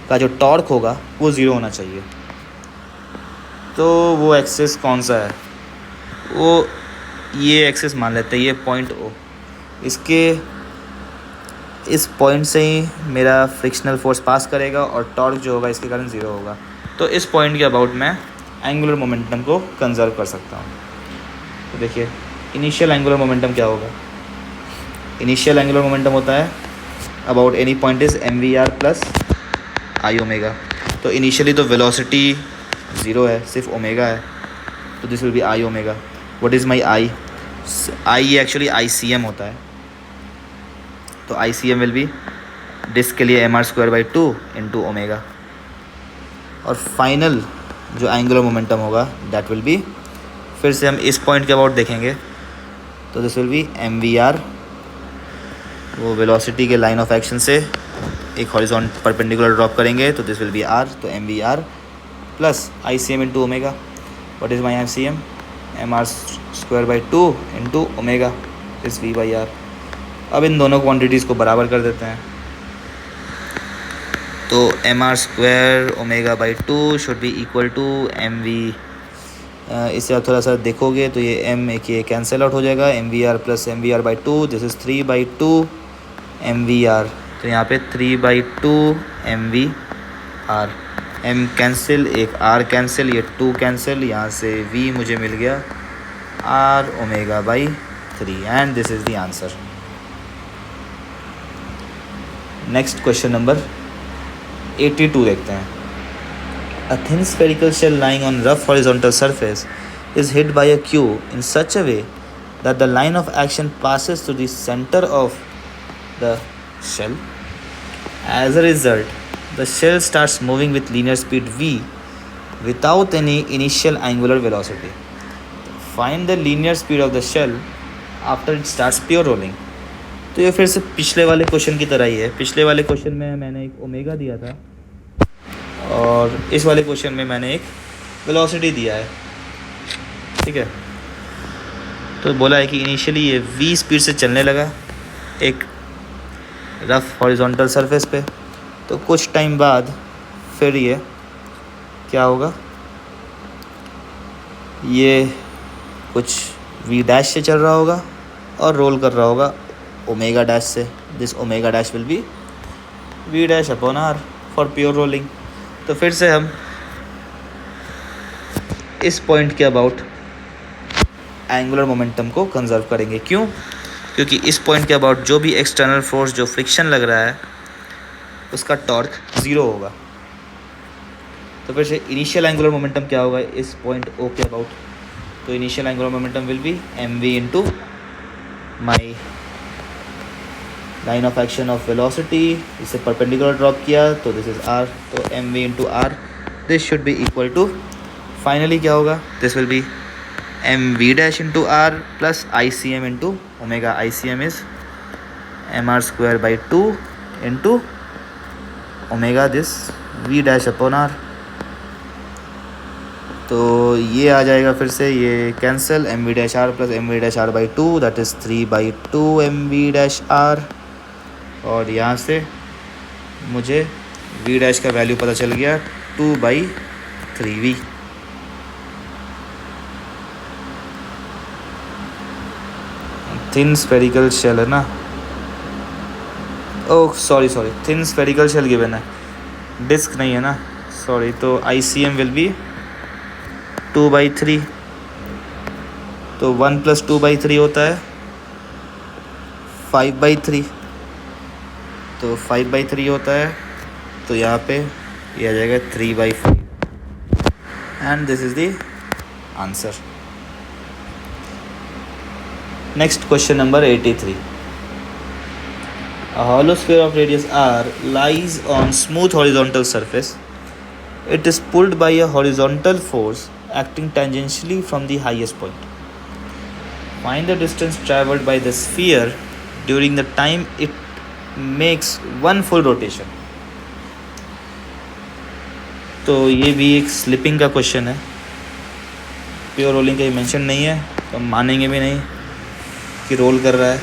का जो टॉर्क होगा वो ज़ीरो होना चाहिए। तो वो एक्सेस कौन सा है? वो ये एक्सेस मान लेते हैं, ये पॉइंट ओ। इसके इस पॉइंट से ही मेरा फ्रिक्शनल फोर्स पास करेगा और टॉर्क जो होगा इसके कारण ज़ीरो होगा। तो इस पॉइंट के अबाउट मैं एंगुलर मोमेंटम को कंजर्व कर सकता हूँ। तो देखिए इनिशियल एंगुलर मोमेंटम क्या होगा? इनिशियल एंगुलर मोमेंटम होता है about any point is mvr plus I omega. तो इनिशियली तो वेलोसिटी ज़ीरो है, सिर्फ ओमेगा है, तो this will be I omega. What is my I? I actually ICM होता है, तो ICM विल बी डिस्क के लिए mr²/2 इंटू ओमेगा। और फाइनल जो एंगुलर मोमेंटम होगा दैट विल बी, फिर से हम इस पॉइंट के अबाउट देखेंगे, तो दिस विल बी mvr, वो वेलोसिटी के लाइन ऑफ एक्शन से एक हॉरिजॉन्ट परपेंडिकुलर ड्रॉप करेंगे, तो दिस विल बी r, तो mvr plus ICM into omega. What is my ICM? mr²/2 into omega is v/r। अब इन दोनों क्वांटिटीज़ को बराबर कर देते हैं, तो mr² ओमेगा/2 should be equal to mv। इससे आप थोड़ा सा देखोगे तो ये m एक ये कैंसिल आउट हो जाएगा, mvr plus mvr/2, this is 3/2 mvr। तो यहाँ पे 3/2 mvr, m कैंसिल, एक r कैंसिल, ये 2 कैंसिल, यहाँ से v मुझे मिल गया r ओमेगा/3 and this is the answer. Next question number 82 देखते हैं। A thin spherical shell lying on rough horizontal surface is hit by a cue in such a way that the line of action passes through the center of the shell. As a result, the shell starts moving with linear speed v without any initial angular velocity. Find the linear speed of the shell after it starts pure rolling. तो ये फिर से पिछले वाले question की तरह ही है। पिछले वाले क्वेश्चन में मैंने एक ओमेगा दिया था और इस वाले क्वेश्चन में मैंने एक वेलोसिटी दिया है, ठीक है। तो बोला है कि इनिशियली ये v स्पीड से चलने लगा एक रफ हॉरिजॉन्टल सरफेस पे, तो कुछ टाइम बाद फिर ये क्या होगा, ये कुछ v डैश से चल रहा होगा और रोल कर रहा होगा ओमेगा डैश से। This omega dash will be v dash upon r for pure rolling. तो फिर से हम इस पॉइंट के अबाउट एंगुलर मोमेंटम को कंजर्व करेंगे। क्यों? क्योंकि इस पॉइंट के अबाउट जो भी एक्सटर्नल फोर्स जो फ्रिक्शन लग रहा है उसका टॉर्क ज़ीरो होगा। तो फिर से इनिशियल एंगुलर मोमेंटम क्या होगा इस पॉइंट O के अबाउट? तो initial angular momentum will be mv into my line of action of velocity, इसे परपेंडिकुलर ड्रॉप किया तो दिस इज़ r, तो mv into r, this should be equal to, finally क्या होगा, this will be mv dash into r plus ICM into omega. ICM is mr²/2 into omega, this v dash upon r। तो ये आ जाएगा फिर से, ये cancel, mv dash r plus mv dash r/2 that is 3/2 mv dash r। और यहाँ से मुझे v डैश का वैल्यू पता चल गया 2/3v। थिन स्फेरिकल शेल है ना, oh sorry thin spherical shell given है, डिस्क नहीं है ना, सॉरी। तो ICM विल बी 2/3, तो 1 प्लस 2/3 होता है 5/3, तो 5/3 होता है, तो यहाँ पे ये आ जाएगा 3/5 and this is the answer. Next question number 83. A hollow sphere of radius r lies on smooth horizontal surface. It is pulled by a horizontal force acting tangentially from the highest point. Find the distance traveled by the sphere during the time it makes one full rotation. तो ये भी एक slipping का question है. Pure rolling कहीं mention नहीं है तो हम मानेंगे भी नहीं कि रोल कर रहा है.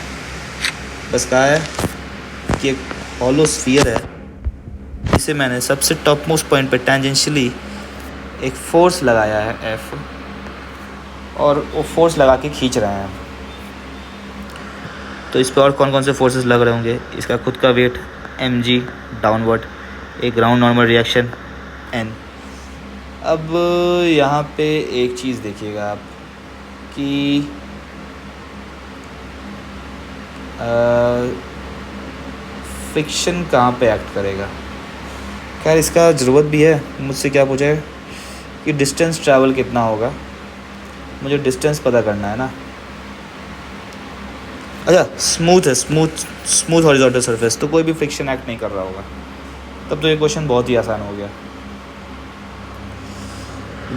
बस कहा है कि एक हॉलो स्फीयर है, इसे मैंने सबसे टॉप मोस्ट पॉइंट पे टेंजेंशियली एक फोर्स लगाया है F, और वो फोर्स लगा के खींच रहे हैं. तो इस पे और कौन कौन से फोर्सेस लग रहे होंगे? इसका खुद का वेट mg डाउनवर्ड, एक ग्राउंड नॉर्मल रिएक्शन n. अब यहाँ पे एक चीज़ देखिएगा आप कि फ्रिक्शन कहाँ पे एक्ट करेगा. खैर इसका ज़रूरत भी है. मुझसे क्या पूछा है कि डिस्टेंस ट्रैवल कितना होगा. मुझे डिस्टेंस पता करना है ना. अच्छा स्मूथ है, स्मूथ हॉरिजॉन्टल सरफेस, तो कोई भी फ्रिक्शन एक्ट नहीं कर रहा होगा. तब तो ये क्वेश्चन बहुत ही आसान हो गया.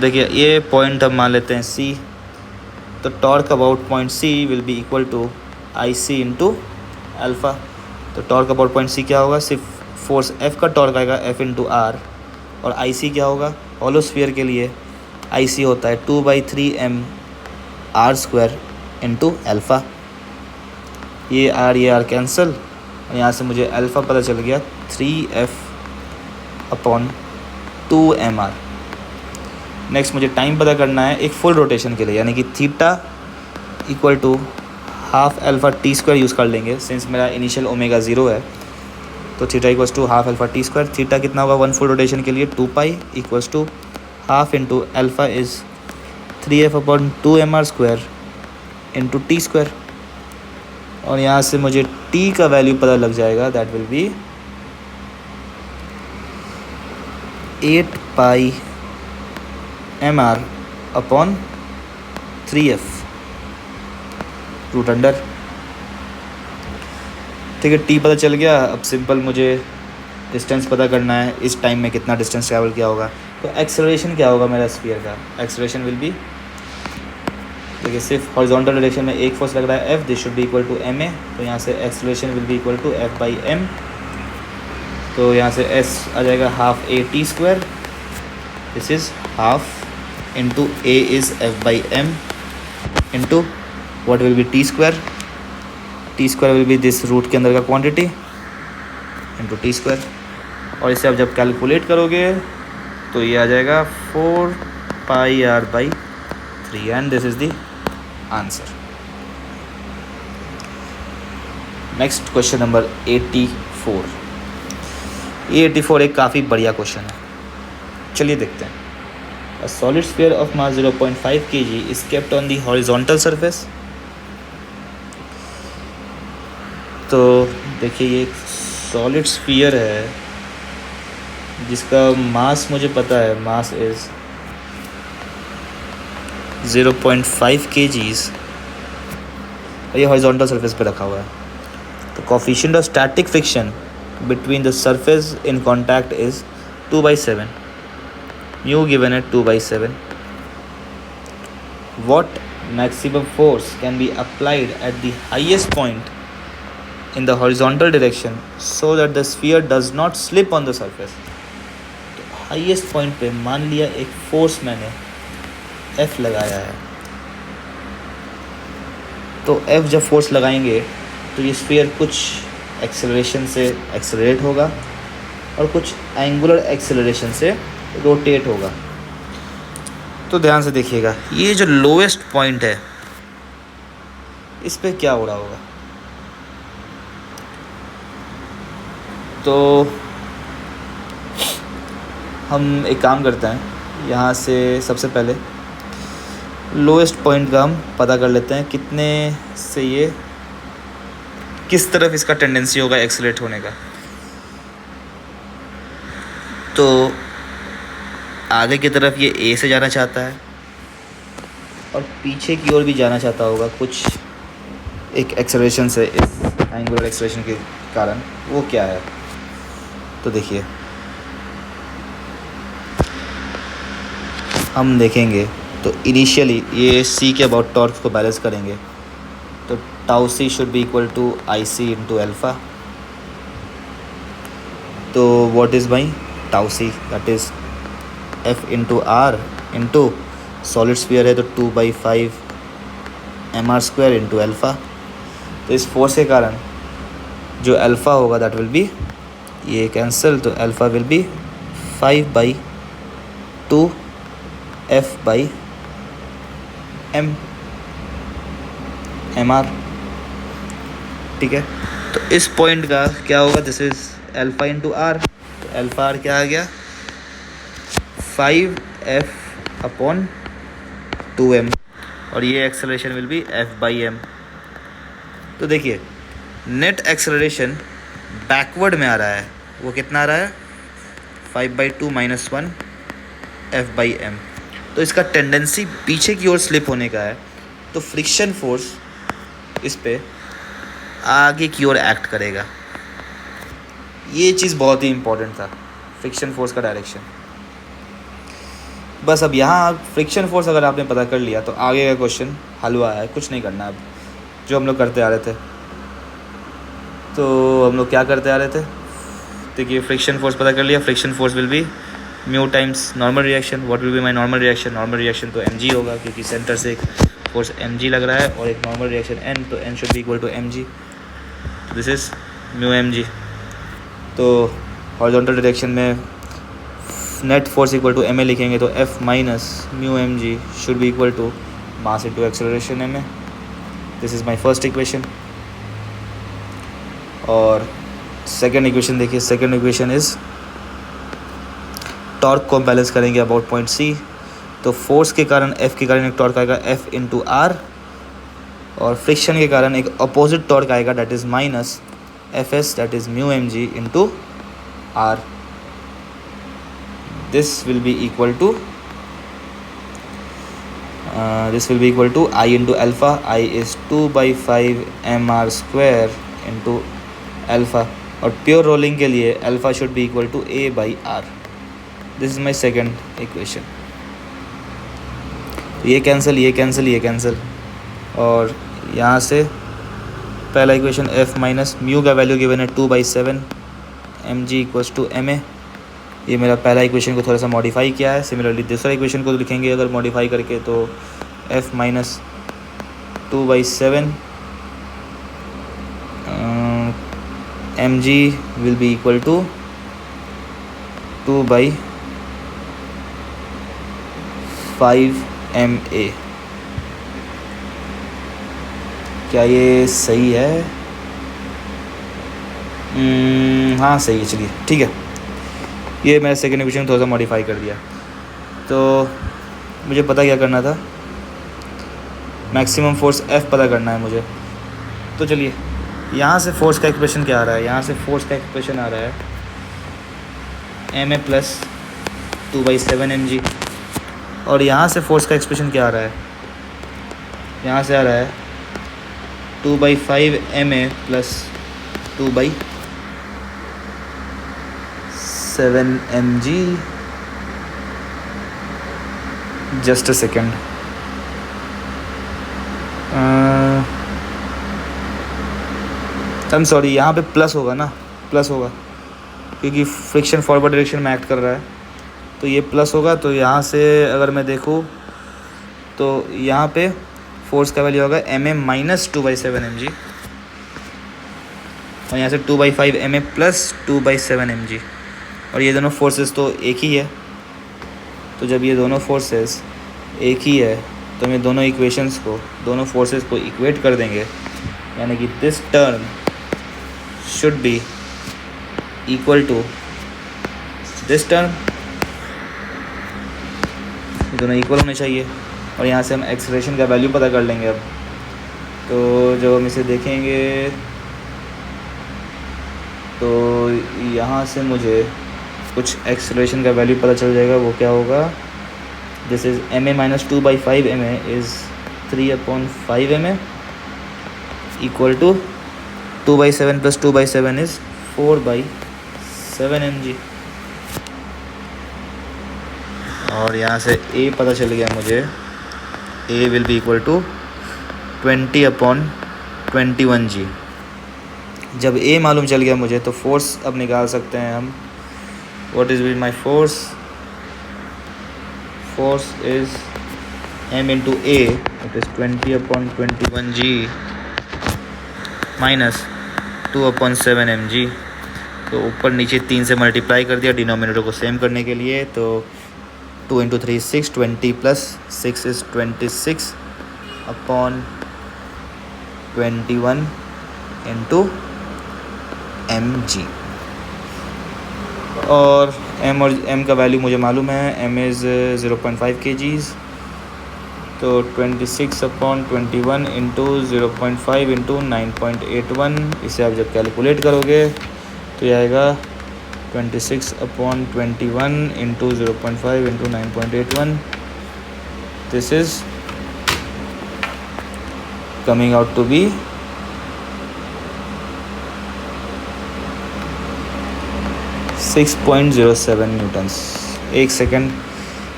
देखिए ये पॉइंट हम मान लेते हैं C, तो torque about point C will be equal to IC into alpha. तो टॉर्क अबाउट पॉइंट C क्या होगा? सिर्फ फोर्स F का टॉर्क आएगा F इंटू R, और IC क्या होगा? हॉलो स्फीयर के लिए IC होता है 2/3m r² इंटू अल्फ़ा. ये R कैंसिल, और यहाँ से मुझे अल्फ़ा पता चल गया 3f/2mr. नेक्स्ट मुझे टाइम पता करना है एक फुल रोटेशन के लिए, यानी कि theta equal to half alpha t² use कर लेंगे सिंस मेरा इनिशियल ओमेगा 0 है. तो theta equals to half alpha t². Theta कितना होगा वन फुल रोटेशन के लिए? 2 equals to half into alpha is 3f/2mr² into t². और यहाँ से मुझे t का वैल्यू पता लग जाएगा, that will be 8πmr/3f root under. ठीक है, t पता चल गया. अब सिंपल मुझे डिस्टेंस पता करना है, इस टाइम में कितना डिस्टेंस ट्रैवल किया होगा. तो एक्सेलरेशन क्या होगा मेरा स्फीयर का? एक्सेलरेशन विल बी, देखिए सिर्फ हॉरिजॉन्टल डायरेक्शन में एक फोर्स लग रहा है F, this should be equal to ma. तो यहाँ से acceleration will be equal to F/m. तो यहाँ से S आ जाएगा half a t². This is half into a is F/m into what will be t². t² will be this root के अंदर का क्वांटिटी इंटू t². और इसे आप जब कैलकुलेट करोगे तो ये आ जाएगा 4πr/3 and this is the answer. Next question number 84. ये 84 एक काफ़ी बढ़िया क्वेश्चन है. चलिए देखते हैं. A solid sphere of mass 0.5 kg is kept on the horizontal surface. तो देखिए ये एक सॉलिड स्फीयर है जिसका मास मुझे पता है, मास इज़ 0.5 kgs, और ये हॉरिजॉन्टल सरफेस पे रखा हुआ है. तो coefficient of static friction between the surface in contact is 2/7. Mu given है 2/7. What maximum force can be applied at the highest point in the horizontal direction so that the sphere does not slip on the surface? तो highest point पे मान लिया एक force मैंने F लगाया है. तो F जब फोर्स लगाएंगे तो ये स्फीयर कुछ एक्सेलरेशन से एक्सेलरेट होगा और कुछ एंगुलर एक्सेलरेशन से रोटेट होगा. तो ध्यान से देखिएगा, ये जो लोएस्ट पॉइंट है इस पे क्या हो रहा होगा. तो हम एक काम करते हैं, यहाँ से सबसे पहले लोएस्ट पॉइंट का हम पता कर लेते हैं, कितने से ये किस तरफ इसका टेंडेंसी होगा एक्सेलरेट होने का. तो आगे की तरफ ये A से जाना चाहता है और पीछे की ओर भी जाना चाहता होगा कुछ एक एक्सेलरेशन से इस एंगुलर एक्सेलरेशन के कारण, वो क्या है। तो देखिए हम देखेंगे तो इनिशियली ये सी के अबाउट टॉर्क को बैलेंस करेंगे तो tau C should be equal to I C into alpha. तो what is by tau C, that is F into R into solid sphere है तो 2/5 mr² इंटू एल्फ़ा। तो इस फोर्स के कारण जो अल्फ़ा होगा दैट विल बी, ये कैंसिल, तो alpha will be 5/2 F/m mr। ठीक है, तो इस पॉइंट का क्या होगा, this is alpha into r, तो अल्फ़ा आर क्या आ गया 5F/2m, और ये एक्सेलरेशन विल बी F/m। तो देखिए नेट एक्सेलरेशन बैकवर्ड में आ रहा है, वो कितना आ रहा है 5/2 - 1 F/m। तो इसका टेंडेंसी पीछे की ओर स्लिप होने का है, तो फ्रिक्शन फोर्स इस पे आगे की ओर एक्ट करेगा। ये चीज़ बहुत ही इम्पोर्टेंट था, फ्रिक्शन फोर्स का डायरेक्शन। बस अब यहाँ फ्रिक्शन फोर्स अगर आपने पता कर लिया तो आगे का क्वेश्चन हल हुआ है, कुछ नहीं करना अब, जो हम लोग करते आ रहे थे। तो हम लोग क्या करते आ रहे थे, देखिए फ्रिक्शन फोर्स पता कर लिया, friction force will be mu times normal reaction. What will be my normal reaction, normal reaction तो mg होगा, क्योंकि सेंटर से एक फोर्स mg लग रहा है और एक नॉर्मल रिएक्शन n, तो n should be equal to mg, this is mu mg। तो हॉरिजॉन्टल डायरेक्शन में net force equal to ma लिखेंगे तो F minus mu mg should be equal to mass into acceleration ma। This is my first equation. और second equation देखिए, second equation is torque को हम balance करेंगे about point सी। तो force के कारण F के कारण एक टॉर्क आएगा F इंटू आर, और फ्रिक्शन के कारण एक अपोजिट टॉर्क आएगा that is minus Fs that is mu mg into r. This will be equal to I into alpha. I is 2/5 mr² into alpha, और प्योर रोलिंग के लिए alpha should be equal to A/r। This is my second equation. ये cancel, ये cancel, ये cancel, और यहाँ से पहला इक्वेशन F माइनस म्यू का वैल्यू गिवन है 2/7 mg इक्वल्स टू ma। ये मेरा पहला इक्वेशन को थोड़ा सा मॉडिफाई किया है। सिमिलरली दूसरा इक्वेशन को लिखेंगे अगर मॉडिफाई करके तो F minus 2/7 mg will be equal to 2/5 ma। क्या ये सही है? हाँ सही है, चलिए ठीक है। ये मैंने सेकेंड इक्वेशन थोड़ा सा मॉडिफाई कर दिया। तो मुझे पता क्या करना था, मैक्सिमम फोर्स F पता करना है मुझे। तो चलिए यहाँ से फोर्स का एक्सप्रेशन क्या आ रहा है, यहाँ से फोर्स का एक्सप्रेशन आ रहा है ma प्लस 2/7 mg, और यहाँ से फोर्स का एक्सप्रेशन क्या आ रहा है, यहाँ से आ रहा है 2/5 ma plus 2/7 mg। Just a second, I am sorry, यहाँ पे प्लस होगा ना, प्लस होगा क्योंकि फ्रिक्शन फॉरवर्ड डायरेक्शन में एक्ट कर रहा है, तो ये प्लस होगा। तो यहाँ से अगर मैं देखूँ तो यहाँ पे फोर्स का वैल्यू होगा ma माइनस 2/7 mg, और यहाँ से 2/5 ma प्लस 2/7 mg, और ये दोनों फोर्सेस तो एक ही है। तो जब ये दोनों फोर्सेस एक ही है तो मैं दोनों इक्वेशंस को, दोनों फोर्सेस को इक्वेट कर देंगे, यानी कि this term should be equal to this term, दोनों इक्वल होने चाहिए। और यहाँ से हम एक्सेलरेशन का वैल्यू पता कर लेंगे अब। तो जब हम इसे देखेंगे तो यहाँ से मुझे कुछ एक्सेलरेशन का वैल्यू पता चल जाएगा, वो क्या होगा, this is ma minus 2/5 ma is 3/5 ma, equal to 2/7 plus 2/7 is 4/7 mg। और यहाँ से A पता चल गया मुझे, A will be equal to 20/21g। जब A मालूम चल गया मुझे तो फोर्स अब निकाल सकते हैं हम। What is with my force? Force is m into A, it is 20/21g minus 2/7 mg। तो ऊपर नीचे 3 से मल्टीप्लाई कर दिया डिनोमिनेटर को सेम करने के लिए। तो 2 into 3 6, 20 plus 6 is 26/21 into mg। और m का वैल्यू मुझे मालूम है, m इज़ 0.5 kgs। तो 26/21 इंटू 0.5 इंटू 9.81, इसे आप जब कैलकुलेट करोगे तो ये आएगा 26/21 into 0.5 into 9.81। This is coming out to be 6.07 newtons. एक सेकेंड,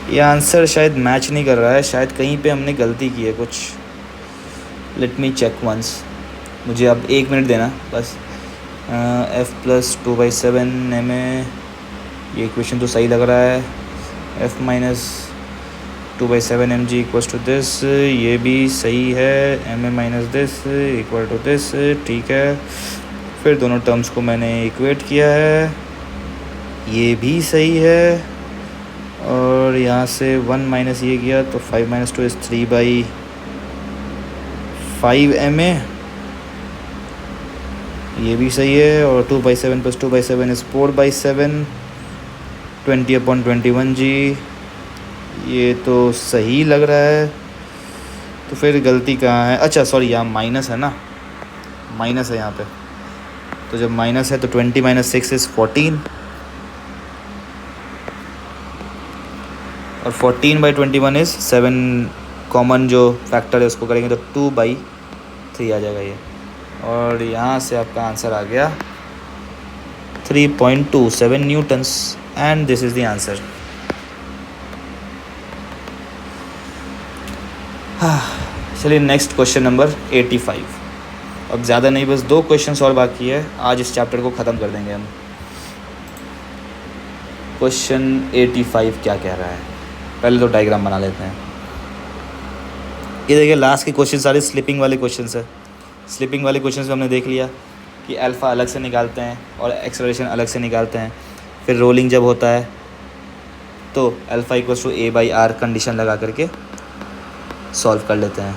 ये आंसर शायद मैच नहीं कर रहा है, शायद कहीं पे हमने गलती की है कुछ। Let me check once. मुझे अब 1 मिनट देना बस। f प्लस 2/7 में ये इक्वेशन तो सही लग रहा है। f minus 2/7 mg equals to दिस, ये भी सही है। ma minus this equal to this, ठीक है। फिर दोनों टर्म्स को मैंने इक्वेट किया है, ये भी सही है। और यहाँ से 1 माइनस ये किया तो 5 माइनस 2 इज़ 3/5 ma, ये भी सही है। और 2/7 प्लस 2/7 इज़ 4/7, 20/21g, ये तो सही लग रहा है। तो फिर गलती कहाँ है? अच्छा सॉरी, यहाँ माइनस है ना, माइनस है यहाँ पे। तो जब माइनस है तो 20 माइनस 6 इज़ 14, और 14/21 इज़ 7, कॉमन जो फैक्टर है उसको करेंगे तो 2/3 आ जाएगा ये। और यहाँ से आपका आंसर आ गया 3.27 Newton's, and this is the answer. चलिए नेक्स्ट क्वेश्चन नंबर 85। अब ज़्यादा नहीं, बस 2 क्वेश्चन और बाकी है, आज इस चैप्टर को ख़त्म कर देंगे हम। क्वेश्चन 85 क्या कह रहा है? पहले तो डायग्राम बना लेते हैं। ये देखिए लास्ट के क्वेश्चन सारे स्लिपिंग वाले क्वेश्चन है। स्लिपिंग वाले क्वेश्चन में हमने देख लिया कि अल्फ़ा अलग से निकालते हैं और एक्सेलरेशन अलग से निकालते हैं। फिर रोलिंग जब होता है तो alpha equals to a/r condition लगा करके सॉल्व कर लेते हैं।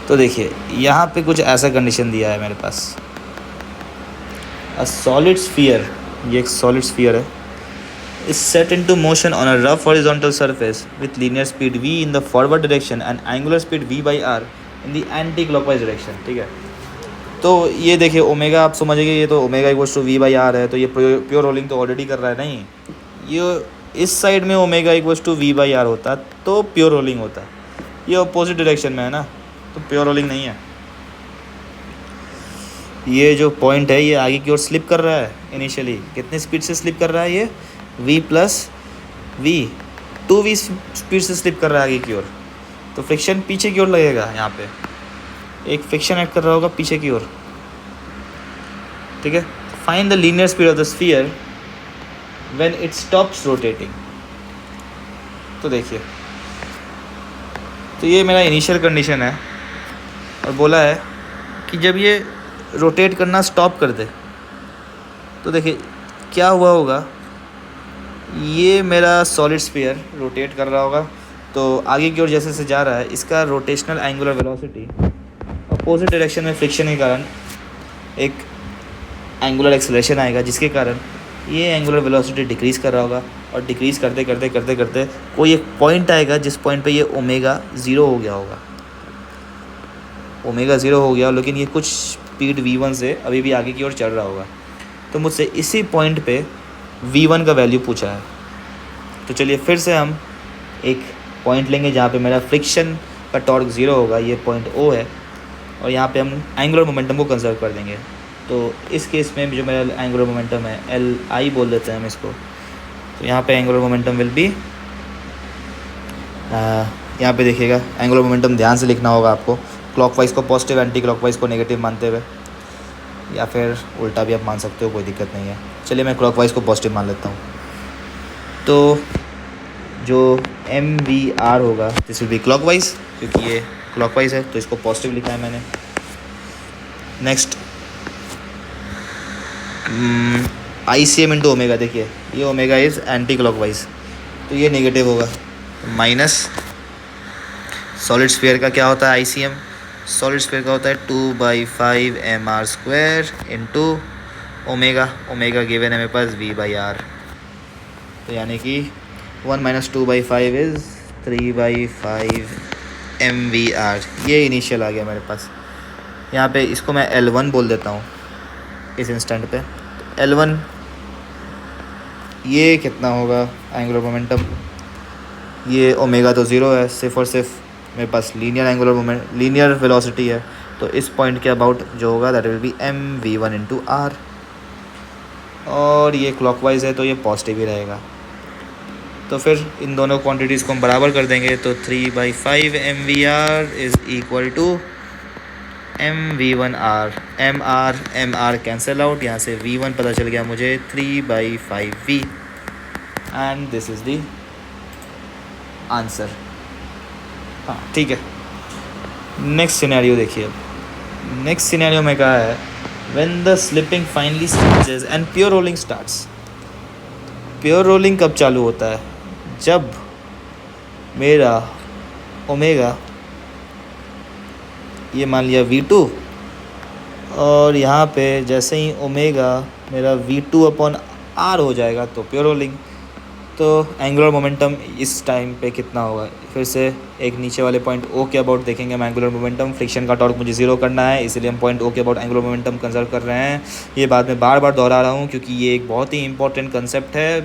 तो देखिए यहाँ पे कुछ ऐसा कंडीशन दिया है मेरे पास। अ सॉलिड स्फीयर, ये एक सॉलिड स्फीयर है, is set into motion on a rough horizontal surface with linear speed v in the forward direction and angular speed v/r in the anti-clockwise direction। ठीक है, तो ये देखिए ओमेगा, आप समझिए ये तो ओमेगा इक्वल्स टू v/r है, तो ये प्योर रोलिंग तो ऑलरेडी कर रहा है। नहीं, ये इस साइड में ओमेगा इक्वल्स टू v/r होता तो प्योर रोलिंग होता। ये अपोजिट डायरेक्शन में है ना, तो प्योर रोलिंग नहीं है। ये जो पॉइंट है ये आगे की ओर स्लिप कर रहा है। इनिशियली कितनी स्पीड से स्लिप कर रहा है? ये v plus v, 2v speed से स्लिप कर रहा है आगे की ओर। तो फ्रिक्शन पीछे की ओर लगेगा, यहाँ पे एक फ्रिक्शन ऐड कर रहा होगा पीछे की ओर। ठीक है, find the linear speed of the sphere when it stops rotating. तो देखिए, तो ये मेरा इनिशियल कंडीशन है और बोला है कि जब ये रोटेट करना स्टॉप कर दे तो देखिए क्या हुआ होगा। ये मेरा सॉलिड स्फीयर रोटेट कर रहा होगा, तो आगे की ओर जैसे से जा रहा है, इसका rotational angular velocity opposite direction में फ्रिक्शन के कारण एक एंगुलर एक्सेलरेशन आएगा, जिसके कारण ये एंगुलर वेलोसिटी डिक्रीज़ कर रहा होगा। और डिक्रीज़ करते करते करते करते कोई एक पॉइंट आएगा जिस पॉइंट पे ये ओमेगा 0 हो गया होगा। ओमेगा 0 हो गया, लेकिन ये कुछ स्पीड v1 से अभी भी आगे की ओर चल रहा होगा। तो मुझसे इसी पॉइंट पे v1 का वैल्यू पूछा है। तो चलिए फिर से हम एक पॉइंट लेंगे जहाँ पे मेरा फ्रिक्शन का टॉर्क 0 होगा, ये पॉइंट O है, और यहाँ पे हम एंगुलर मोमेंटम को कंजर्व कर देंगे। तो इस केस में जो मेरा एंगुलर मोमेंटम है LI बोल देते हैं हम इसको। तो यहाँ पे एंगुलर मोमेंटम विल बी, यहाँ पे देखिएगा एंगुलर मोमेंटम ध्यान से लिखना होगा आपको, क्लॉकवाइज को पॉजिटिव, एंटी क्लॉकवाइज को नेगेटिव मानते हुए, या फिर उल्टा भी आप मान सकते हो, कोई दिक्कत नहीं है। चलिए मैं क्लॉकवाइज को पॉजिटिव मान लेता हूँ। तो जो MVR होगा दिस विल बी क्लॉकवाइज, क्योंकि ये क्लॉकवाइज है तो इसको पॉजिटिव लिखा है मैंने। नेक्स्ट ICM इंटू ओमेगा, देखिए ये ओमेगा इज़ एंटी क्लॉकवाइज तो ये नेगेटिव होगा, माइनस सॉलिड स्फीयर का क्या होता है ICM, सॉलिड स्फीयर का होता है 2/5 mr² into omega, omega given है मेरे पास V/R, तो यानी कि 1 - 2/5 इज़ 3/5 MVR, ये इनिशियल आ गया मेरे पास। यहाँ पे इसको मैं L1 बोल देता हूँ इस इंस्टेंट पे। L1 ये कितना होगा एंगुलर मोमेंटम, ये ओमेगा तो 0 है, सिर्फ और सिर्फ मेरे पास linear angular moment, linear velocity है, तो इस पॉइंट के अबाउट जो होगा that will be MV1 into R, और ये क्लॉकवाइज है तो ये पॉजिटिव ही रहेगा। तो फिर इन दोनों क्वांटिटीज़ को हम बराबर कर देंगे, तो 3/5 MVR is equal to MV1R, MR cancel out, यहाँ से V1 पता चल गया मुझे 3/5V, and this is the answer. हाँ ठीक है, नेक्स्ट सिनेरियो देखिए। अब नेक्स्ट सिनेरियो में कहा है when the slipping finally starts and pure rolling starts. Pure rolling कब चालू होता है, जब मेरा ओमेगा ये मान लिया V2, और यहाँ पे जैसे ही ओमेगा मेरा V2/R हो जाएगा तो प्योर रोलिंग। तो एंगुलर मोमेंटम इस टाइम पे कितना होगा, फिर से एक नीचे वाले पॉइंट O के अबाउट देखेंगे हम एंगुलर मोमेंटम। फ्रिक्शन का टॉर्क मुझे 0 करना है, इसलिए हम पॉइंट O के अबाउट एंगुलर मोमेंटम कंजर्व कर रहे हैं। ये बात मैं बार बार दोहरा रहा हूँ क्योंकि ये एक बहुत ही इंपॉर्टेंट कंसेप्ट है,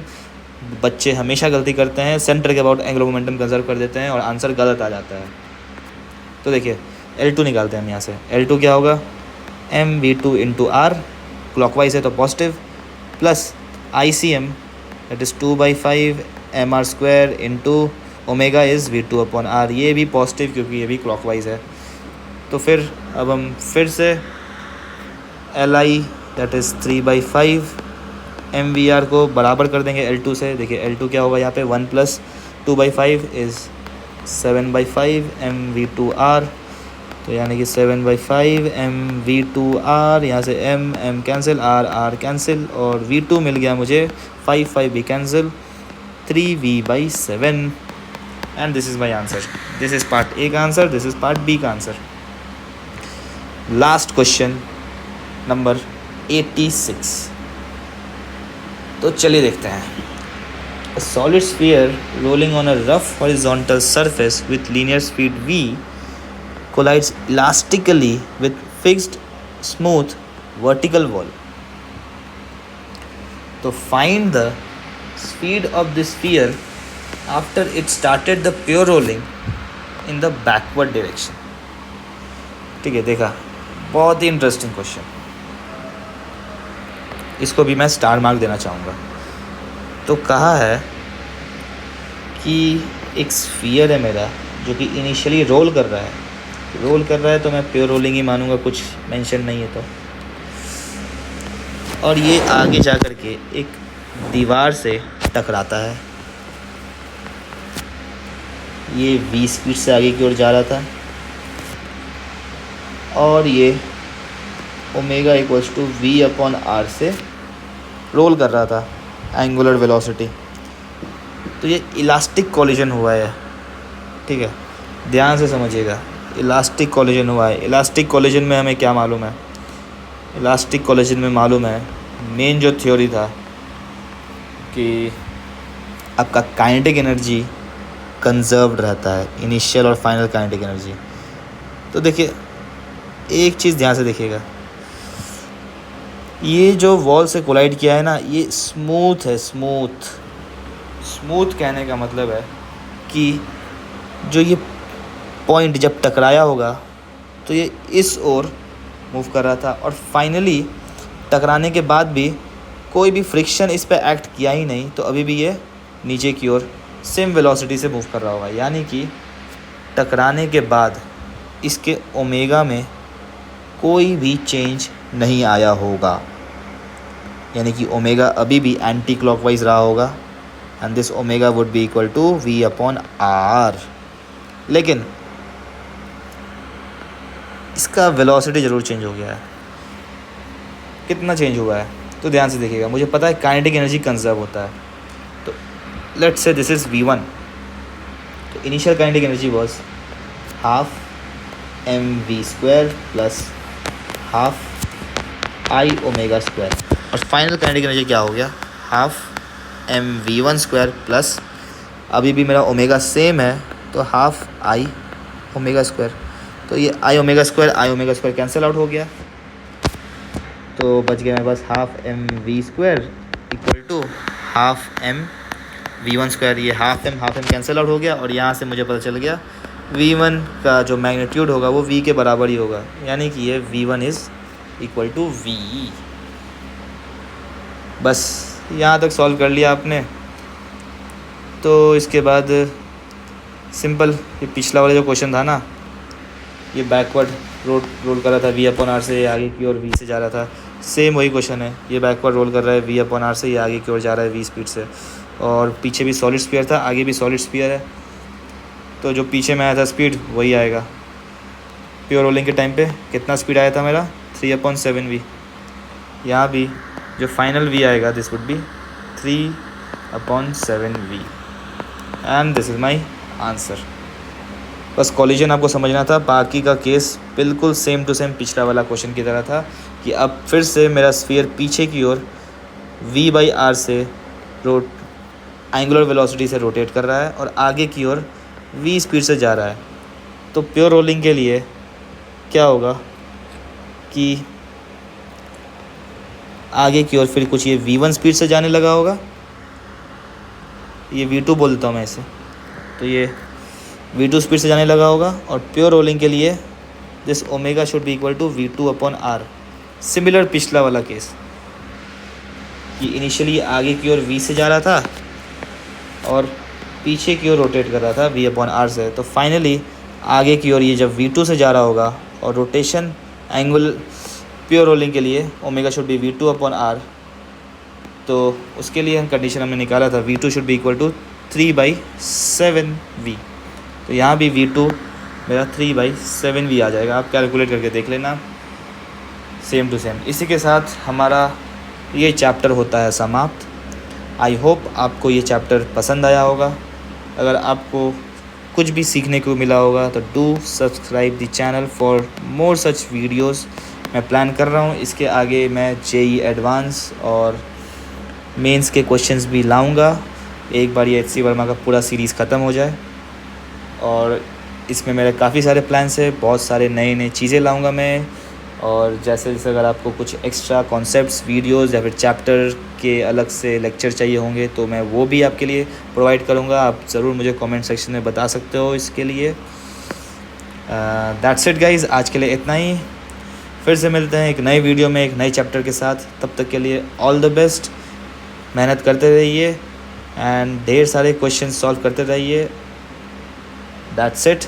बच्चे हमेशा गलती करते हैं, सेंटर के अबाउट एंगुलर मोमेंटम कंजर्व कर देते हैं और आंसर गलत आ जाता है। तो देखिए L2 निकालते हैं हम यहाँ से। L2 क्या होगा, MV2 इंटू R, क्लॉकवाइज है तो positive, plus ICM that is 2/5 mr² into omega is V2/R, ये भी पॉजिटिव क्योंकि ये भी क्लॉकवाइज है। तो फिर अब हम फिर से LI दैट इज़ 3/5 MVR को बराबर कर देंगे L2 से। देखिए L2 क्या होगा यहाँ पे, 1 + 2/5 इज़ 7/5 MV2R, तो यानी कि 7/5 MV2R, यहाँ से M कैंसिल, R कैंसिल, और V2 मिल गया मुझे 5 भी cancel, 3V/7, and this is my answer. This is part A का answer, this is part B का आंसर। Last question number 86। तो चलिए देखते हैं। A solid sphere rolling on a rough horizontal surface with linear speed v collides elastically with fixed smooth vertical wall. So find the speed of the sphere after it started the pure rolling in the backward direction. ठीक है, देखा, बहुत ही interesting question, इसको भी मैं star mark देना चाहूँगा। तो कहा है कि एक स्फीयर है मेरा जो कि इनिशियली रोल कर रहा है, तो मैं प्योर रोलिंग ही मानूंगा, कुछ मेंशन नहीं है तो। और ये आगे जा कर के एक दीवार से टकराता है, ये V स्पीड से आगे की ओर जा रहा था, और ये ओमेगा = V/R से रोल कर रहा था एंगुलर वेलोसिटी। तो ये इलास्टिक कॉलिजन हुआ है, ठीक है, ध्यान से समझिएगा, इलास्टिक कॉलिजन हुआ है। इलास्टिक कॉलिजन में हमें क्या मालूम है, इलास्टिक कॉलिजन में मालूम है मेन जो थ्योरी था कि आपका काइनेटिक एनर्जी कंजर्व्ड रहता है, इनिशियल और फाइनल काइनेटिक एनर्जी। तो देखिए एक चीज़ ध्यान से देखिएगा, ये जो वॉल से कोलाइड किया है ना, ये स्मूथ है, स्मूथ कहने का मतलब है कि जो ये पॉइंट जब टकराया होगा तो ये इस ओर मूव कर रहा था, और फाइनली टकराने के बाद भी कोई भी फ्रिक्शन इस पे एक्ट किया ही नहीं, तो अभी भी ये नीचे की ओर सेम वेलोसिटी से मूव कर रहा होगा। यानी कि टकराने के बाद इसके ओमेगा में कोई भी चेंज नहीं आया होगा, यानी कि ओमेगा अभी भी एंटी क्लॉकवाइज रहा होगा, and this omega would be equal to we upon r. लेकिन इसका वेलोसिटी ज़रूर चेंज हो गया है। कितना चेंज हुआ है तो ध्यान से देखिएगा। मुझे पता है काइनेटिक एनर्जी कंजर्व होता है, तो let's say this is v1, तो initial kinetic energy was half mv² plus half I omega square, और फाइनल काइनेटिक एनर्जी क्या हो गया, हाफ mv1² प्लस, अभी भी मेरा ओमेगा सेम है तो हाफ आई ओमेगा स्क्वायर। तो ये I omega square cancel out हो गया, तो बच गया मेरे पास half mv² equal to half mv1²। ये हाफ एम कैंसिल आउट हो गया, और यहाँ से मुझे पता चल गया v1 का जो मैग्नीट्यूड होगा वो v के बराबर ही होगा, यानी कि ये v1 is equal to v। बस यहाँ तक सॉल्व कर लिया आपने। तो इसके बाद सिंपल, ये पिछला वाला जो क्वेश्चन था ना, ये बैकवर्ड रोल कर रहा था v अपॉन आर से, आगे की ओर v से जा रहा था। सेम वही क्वेश्चन है, ये बैकवर्ड रोल कर रहा है v अपॉन आर से, ये आगे की ओर जा रहा है v स्पीड से, और पीछे भी सॉलिड स्फीयर था, आगे भी सॉलिड स्फीयर है, तो जो पीछे में आया था स्पीड वही आएगा। प्योर रोलिंग के टाइम पे कितना स्पीड आया था मेरा, 3/7v। यहाँ भी जो फाइनल v आएगा this would be 3/7v, and this is my answer. बस कॉलिजन आपको समझना था, बाकी का केस बिल्कुल सेम टू सेम पिछला वाला क्वेश्चन की तरह था, कि अब फिर से मेरा स्फीयर पीछे की ओर v/r से एंगुलर वेलोसिटी से रोटेट कर रहा है, और आगे की ओर v स्पीड से जा रहा है। तो प्योर रोलिंग के लिए क्या होगा कि आगे की ओर फिर कुछ ये v1 स्पीड से जाने लगा होगा, ये v2 बोल देता हूँ मैं इसे, तो ये v2 स्पीड से जाने लगा होगा, और प्योर रोलिंग के लिए this omega should be equal to v2 upon r. Similar पिछला वाला केस कि इनिशियली आगे की ओर v से जा रहा था और पीछे की ओर रोटेट कर रहा था v अपॉन आर से, तो फाइनली आगे की ओर ये जब v2 से जा रहा होगा और रोटेशन एंगल प्योर रोलिंग के लिए omega should be v2 upon are, तो उसके लिए हम कंडीशन हमने निकाला था v2 should be equal to 3/7v। तो यहाँ भी v2 मेरा 3/7v आ जाएगा, आप कैलकुलेट करके देख लेना, सेम टू सेम। इसी के साथ हमारा ये चैप्टर होता है समाप्त। आई होप आपको ये चैप्टर पसंद आया होगा। अगर आपको कुछ भी सीखने को मिला होगा तो do subscribe the channel for more such videos. मैं प्लान कर रहा हूँ इसके आगे मैं जेई एडवांस और मेंस के क्वेश्चंस भी लाऊंगा, एक बार ये एचसी वर्मा का पूरा सीरीज़ ख़त्म हो जाए। और इसमें मेरे काफ़ी सारे प्लान्स है, बहुत सारे नए नए चीज़ें लाऊंगा मैं, और जैसे जैसे अगर आपको कुछ एक्स्ट्रा कॉन्सेप्ट्स वीडियोस या फिर चैप्टर के अलग से लेक्चर चाहिए होंगे तो मैं वो भी आपके लिए प्रोवाइड करूँगा। आप ज़रूर मुझे कमेंट सेक्शन में बता सकते हो इसके लिए। दैट्स इट गाइज़, आज के लिए इतना ही। फिर से मिलते हैं एक नए वीडियो में एक नए चैप्टर के साथ। तब तक के लिए ऑल द बेस्ट, मेहनत करते रहिए एंड ढेर सारे क्वेश्चन सॉल्व करते रहिए। That's it.